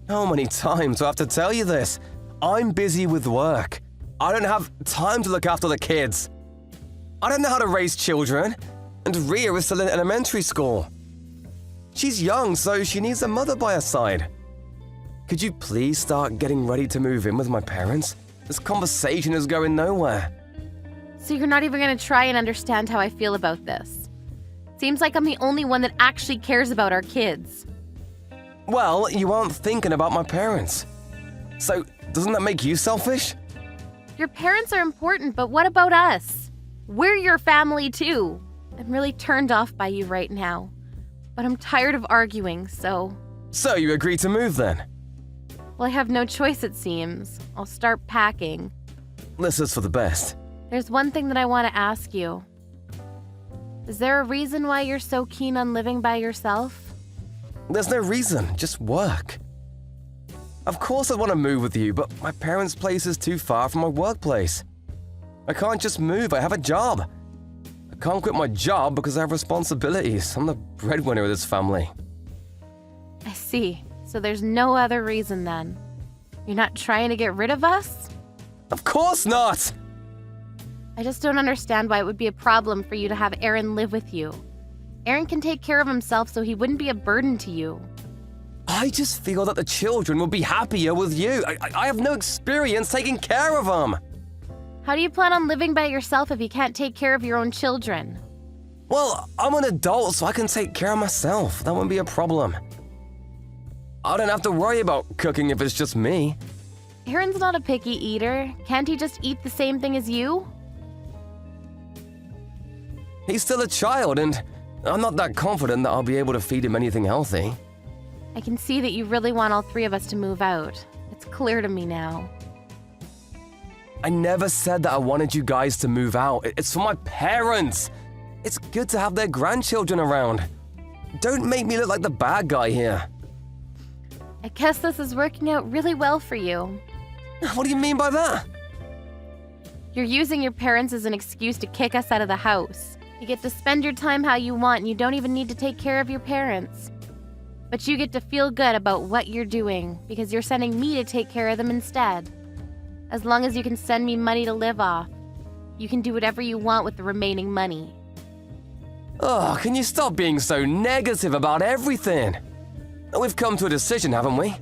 How many times do I have to tell you this? I'm busy with work. I don't have time to look after the kids. I don't know how to raise children, and Ria is still in elementary school. She's young, so she needs a mother by her side. Could you please start getting ready to move in with my parents? This conversation is going nowhere. So you're not even going to try and understand how I feel about this. Seems like I'm the only one that actually cares about our kids. Well, you aren't thinking about my parents. So, doesn't that make you selfish? Your parents are important, but what about us? We're your family too. I'm really turned off by you right now. But I'm tired of arguing, so... So you agreed to move then? Well, I have no choice, it seems. I'll start packing. This is for the best. There's one thing that I want to ask you. Is there a reason why you're so keen on living by yourself? There's no reason, just work. Of course I want to move with you, but my parents' place is too far from my workplace. I can't just move, I have a job. I can't quit my job because I have responsibilities. I'm the breadwinner of this family. I see. So there's no other reason then. You're not trying to get rid of us? Of course not! I just don't understand why it would be a problem for you to have Aaron live with you. Aaron can take care of himself so he wouldn't be a burden to you. I just feel that the children will be happier with you. I have no experience taking care of them. How do you plan on living by yourself if you can't take care of your own children? Well, I'm an adult, so I can take care of myself. That wouldn't be a problem. I don't have to worry about cooking if it's just me. Aaron's not a picky eater. Can't he just eat the same thing as you? He's still a child, and I'm not that confident that I'll be able to feed him anything healthy. I can see that you really want all 3 of us to move out. It's clear to me now. I never said that I wanted you guys to move out. It's for my parents. It's good to have their grandchildren around. Don't make me look like the bad guy here. I guess this is working out really well for you. What do you mean by that? You're using your parents as an excuse to kick us out of the house. You get to spend your time how you want and you don't even need to take care of your parents. But you get to feel good about what you're doing because you're sending me to take care of them instead. As long as you can send me money to live off, you can do whatever you want with the remaining money. Oh, can you stop being so negative about everything? We've come to a decision, haven't we?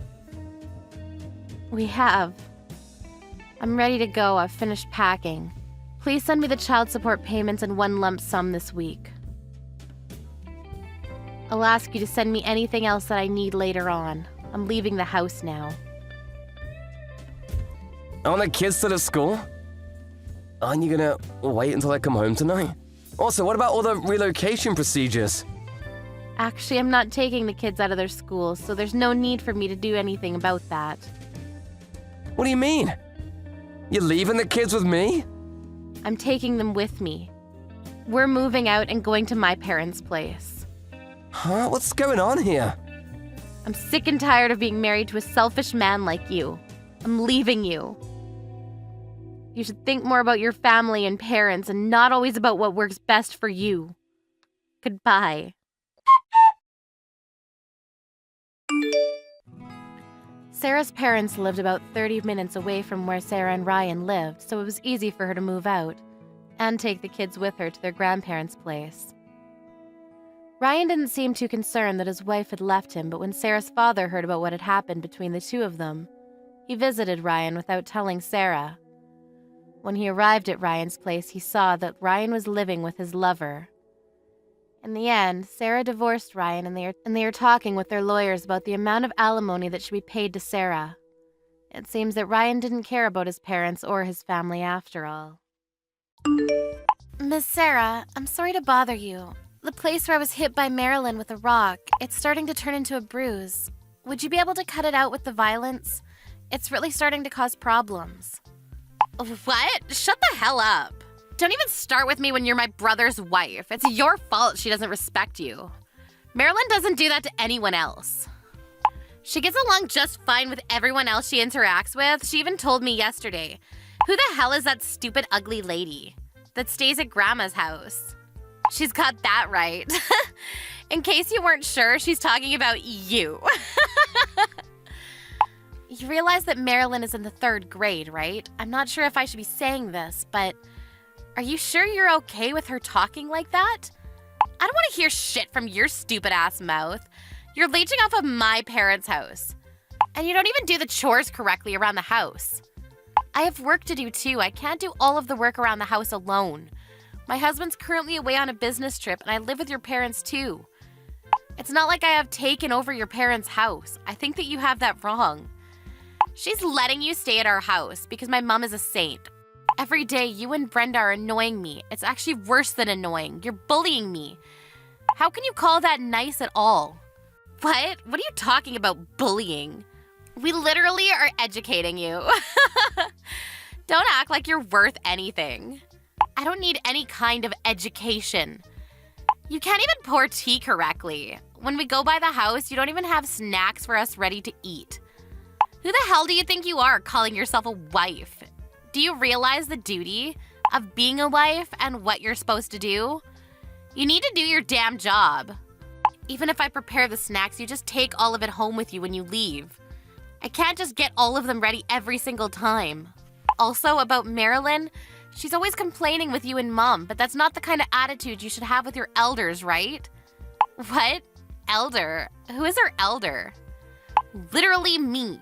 We have. I'm ready to go. I've finished packing. Please send me the child support payments in one lump sum this week. I'll ask you to send me anything else that I need later on. I'm leaving the house now. Aren't the kids still at school? Aren't you gonna wait until I come home tonight? Also, what about all the relocation procedures? Actually, I'm not taking the kids out of their schools, so there's no need for me to do anything about that. What do you mean? You're leaving the kids with me? I'm taking them with me. We're moving out and going to my parents' place. Huh? What's going on here? I'm sick and tired of being married to a selfish man like you. I'm leaving you. You should think more about your family and parents and not always about what works best for you. Goodbye. Sarah's parents lived about 30 minutes away from where Sarah and Ryan lived, so it was easy for her to move out and take the kids with her to their grandparents' place. Ryan didn't seem too concerned that his wife had left him, but when Sarah's father heard about what had happened between the two of them, he visited Ryan without telling Sarah. When he arrived at Ryan's place, he saw that Ryan was living with his lover. In the end, Sarah divorced Ryan and they are talking with their lawyers about the amount of alimony that should be paid to Sarah. It seems that Ryan didn't care about his parents or his family after all. Miss Sarah, I'm sorry to bother you. The place where I was hit by Marilyn with a rock, it's starting to turn into a bruise. Would you be able to cut it out with the violence? It's really starting to cause problems. What? Shut the hell up. Don't even start with me when you're my brother's wife. It's your fault she doesn't respect you. Marilyn doesn't do that to anyone else. She gets along just fine with everyone else she interacts with. She even told me yesterday. Who the hell is that stupid ugly lady that stays at Grandma's house? She's got that right. In case you weren't sure, she's talking about you. You realize that Marilyn is in the 3rd grade, right? I'm not sure if I should be saying this, but are you sure you're okay with her talking like that? I don't want to hear shit from your stupid-ass mouth. You're leeching off of my parents' house. And you don't even do the chores correctly around the house. I have work to do too. I can't do all of the work around the house alone. My husband's currently away on a business trip, and I live with your parents too. It's not like I have taken over your parents' house. I think that you have that wrong. She's letting you stay at our house because my mom is a saint. Every day, you and Brenda are annoying me. It's actually worse than annoying. You're bullying me. How can you call that nice at all? What? What are you talking about, bullying? We literally are educating you. Don't act like you're worth anything. I don't need any kind of education. You can't even pour tea correctly. When we go by the house, you don't even have snacks for us ready to eat. Who the hell do you think you are calling yourself a wife? Do you realize the duty of being a wife and what you're supposed to do? You need to do your damn job. Even if I prepare the snacks, you just take all of it home with you when you leave. I can't just get all of them ready every single time. Also, about Marilyn, she's always complaining with you and Mom, but that's not the kind of attitude you should have with your elders, right? What? Elder? Who is her elder? Literally me.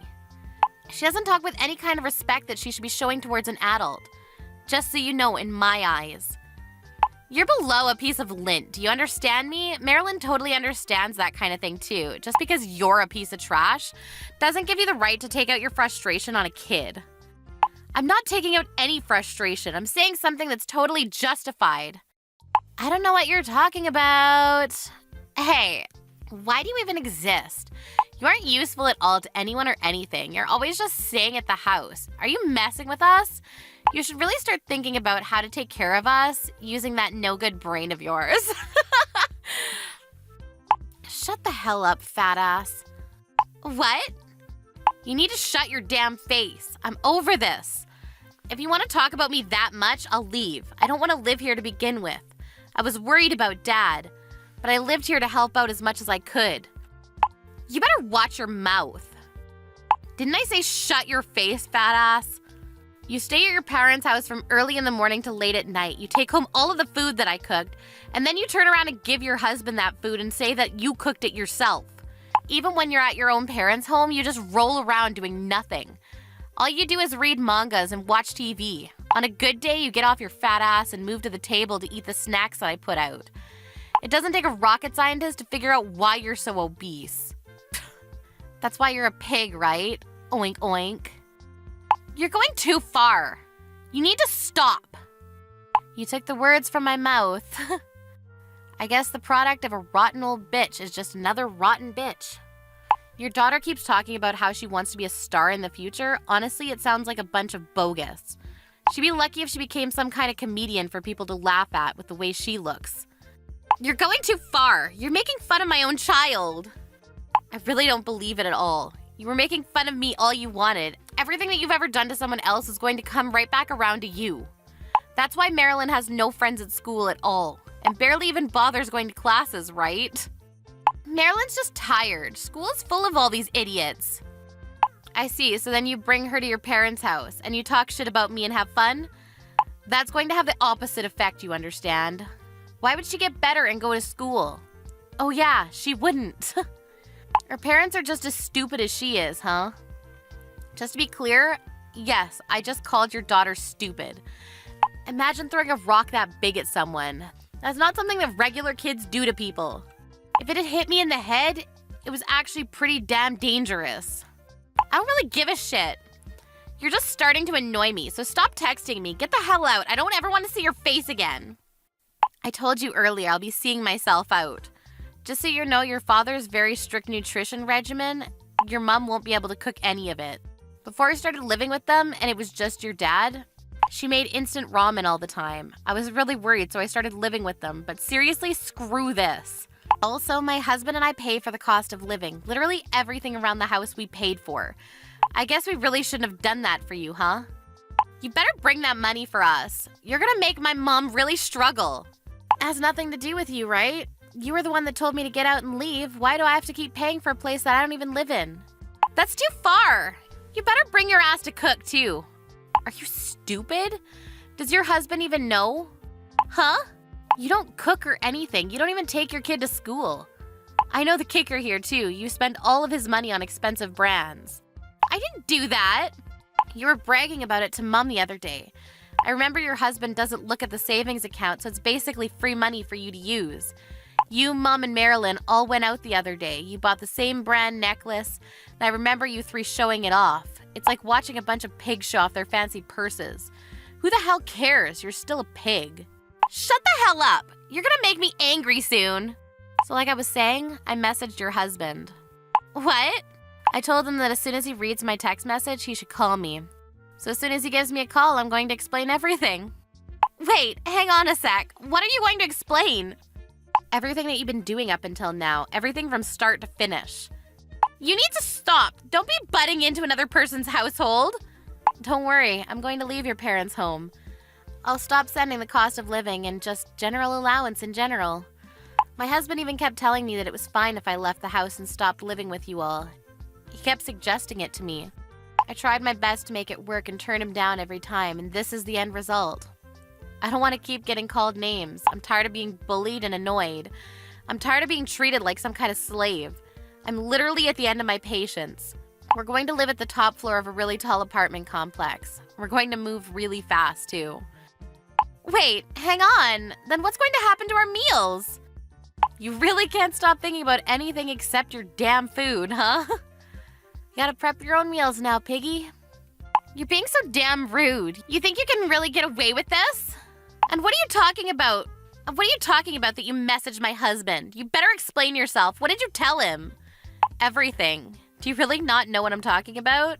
She doesn't talk with any kind of respect that she should be showing towards an adult. Just so you know, in my eyes. You're below a piece of lint. Do you understand me? Marilyn totally understands that kind of thing too. Just because you're a piece of trash doesn't give you the right to take out your frustration on a kid. I'm not taking out any frustration. I'm saying something that's totally justified. I don't know what you're talking about. Hey, why do you even exist? You aren't useful at all to anyone or anything. You're always just staying at the house. Are you messing with us? You should really start thinking about how to take care of us using that no-good brain of yours. Shut the hell up, fat ass. What? You need to shut your damn face. I'm over this. If you want to talk about me that much, I'll leave. I don't want to live here to begin with. I was worried about Dad, but I lived here to help out as much as I could. You better watch your mouth. Didn't I say shut your face, fat ass? You stay at your parents' house from early in the morning to late at night. You take home all of the food that I cooked, and then you turn around and give your husband that food and say that you cooked it yourself. Even when you're at your own parents' home, you just roll around doing nothing. All you do is read mangas and watch TV. On a good day, you get off your fat ass and move to the table to eat the snacks that I put out. It doesn't take a rocket scientist to figure out why you're so obese. That's why you're a pig, right? Oink oink. You're going too far. You need to stop. You took the words from my mouth. I guess the product of a rotten old bitch is just another rotten bitch. Your daughter keeps talking about how she wants to be a star in the future. Honestly, it sounds like a bunch of bogus. She'd be lucky if she became some kind of comedian for people to laugh at with the way she looks. You're going too far. You're making fun of my own child. I really don't believe it at all. You were making fun of me all you wanted. Everything that you've ever done to someone else is going to come right back around to you. That's why Marilyn has no friends at school at all, and barely even bothers going to classes, right? Marilyn's just tired. School is full of all these idiots. I see, so then you bring her to your parents' house, and you talk shit about me and have fun? That's going to have the opposite effect, you understand? Why would she get better and go to school? Oh yeah, she wouldn't. Her parents are just as stupid as she is, huh? Just to be clear, yes, I just called your daughter stupid. Imagine throwing a rock that big at someone. That's not something that regular kids do to people. If it had hit me in the head, it was actually pretty damn dangerous. I don't really give a shit. You're just starting to annoy me, so stop texting me. Get the hell out. I don't ever want to see your face again. I told you earlier I'll be seeing myself out. Just so you know, your father's very strict nutrition regimen, your mom won't be able to cook any of it. Before I started living with them and it was just your dad, she made instant ramen all the time. I was really worried, so I started living with them. But seriously, screw this. Also, my husband and I pay for the cost of living. Literally everything around the house we paid for. I guess we really shouldn't have done that for you, huh? You better bring that money for us. You're gonna make my mom really struggle. It has nothing to do with you, right? You were the one that told me to get out and leave. Why do I have to keep paying for a place that I don't even live in? That's too far. You better bring your ass to cook, too. Are you stupid? Does your husband even know? Huh? You don't cook or anything. You don't even take your kid to school. I know the kicker here, too. You spend all of his money on expensive brands. I didn't do that. You were bragging about it to Mom the other day. I remember your husband doesn't look at the savings account, so it's basically free money for you to use. You, Mom, and Marilyn all went out the other day. You bought the same brand necklace, and I remember you three showing it off. It's like watching a bunch of pigs show off their fancy purses. Who the hell cares? You're still a pig. Shut the hell up! You're gonna make me angry soon. So like I was saying, I messaged your husband. What? I told him that as soon as he reads my text message, he should call me. So as soon as he gives me a call, I'm going to explain everything. Wait, hang on a sec. What are you going to explain? Everything that you've been doing up until now. Everything from start to finish. You need to stop. Don't be butting into another person's household. Don't worry, I'm going to leave your parents' home. I'll stop sending the cost of living and just general allowance in general. My husband even kept telling me that it was fine if I left the house and stopped living with you all. He kept suggesting it to me. I tried my best to make it work and turn him down every time, and this is the end result. I don't want to keep getting called names. I'm tired of being bullied and annoyed. I'm tired of being treated like some kind of slave. I'm literally at the end of my patience. We're going to live at the top floor of a really tall apartment complex. We're going to move really fast, too. Wait, hang on. Then what's going to happen to our meals? You really can't stop thinking about anything except your damn food, huh? You gotta prep your own meals now, piggy. You're being so damn rude. You think you can really get away with this? And what are you talking about? What are you talking about that you messaged my husband? You better explain yourself. What did you tell him? everything. Do you really not know what I'm talking about?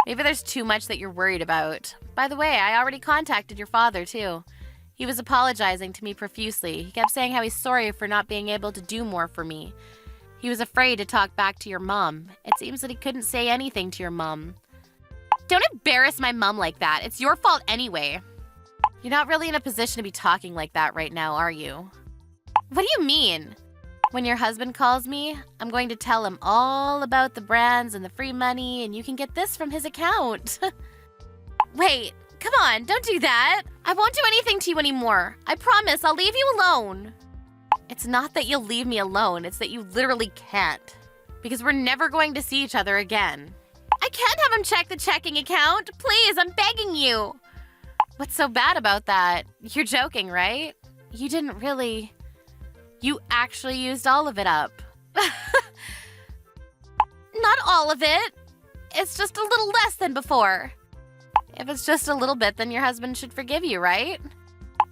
Maybe there's too much that you're worried about. By the way, I already contacted your father, too. He was apologizing to me profusely. He kept saying how he's sorry for not being able to do more for me. He was afraid to talk back to your mom. It seems that he couldn't say anything to your mom. Don't embarrass my mom like that. It's your fault anyway. You're not really in a position to be talking like that right now, are you? What do you mean? When your husband calls me, I'm going to tell him all about the brands and the free money, and you can get this from his account. Wait, come on, don't do that. I won't do anything to you anymore. I promise I'll leave you alone. It's not that you'll leave me alone, it's that you literally can't. Because we're never going to see each other again. I can't have him check the checking account. Please, I'm begging you. What's so bad about that? You're joking, right? You didn't really... You actually used all of it up. Not all of it. It's just a little less than before. If it's just a little bit, then your husband should forgive you, right?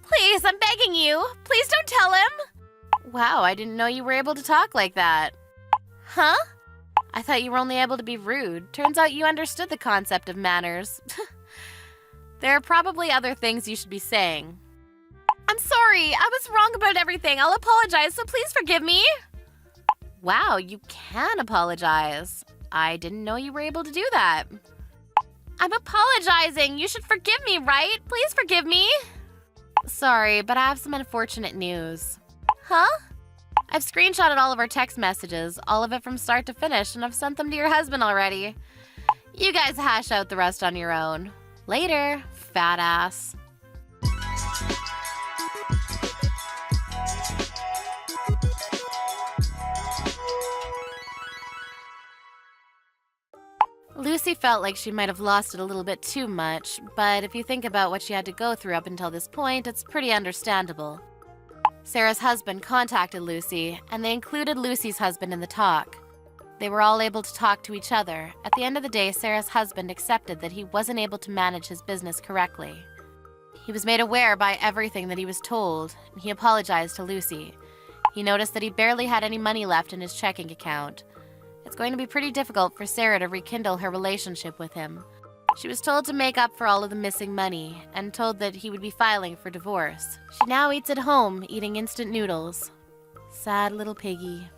Please, I'm begging you. Please don't tell him. Wow, I didn't know you were able to talk like that. Huh? I thought you were only able to be rude. Turns out you understood the concept of manners. There are probably other things you should be saying. I'm sorry. I was wrong about everything. I'll apologize, so please forgive me. Wow, you can apologize. I didn't know you were able to do that. I'm apologizing. You should forgive me, right? Please forgive me. Sorry, but I have some unfortunate news. Huh? I've screenshotted all of our text messages, all of it from start to finish, and I've sent them to your husband already. You guys hash out the rest on your own. Later, fat ass. Lucy felt like she might have lost it a little bit too much, but if you think about what she had to go through up until this point, it's pretty understandable. Sarah's husband contacted Lucy, and they included Lucy's husband in the talk. They were all able to talk to each other. At the end of the day, Sarah's husband accepted that he wasn't able to manage his business correctly. He was made aware by everything that he was told, and he apologized to Lucy. He noticed that he barely had any money left in his checking account. It's going to be pretty difficult for Sarah to rekindle her relationship with him. She was told to make up for all of the missing money, and told that he would be filing for divorce. She now eats at home, eating instant noodles. Sad little piggy.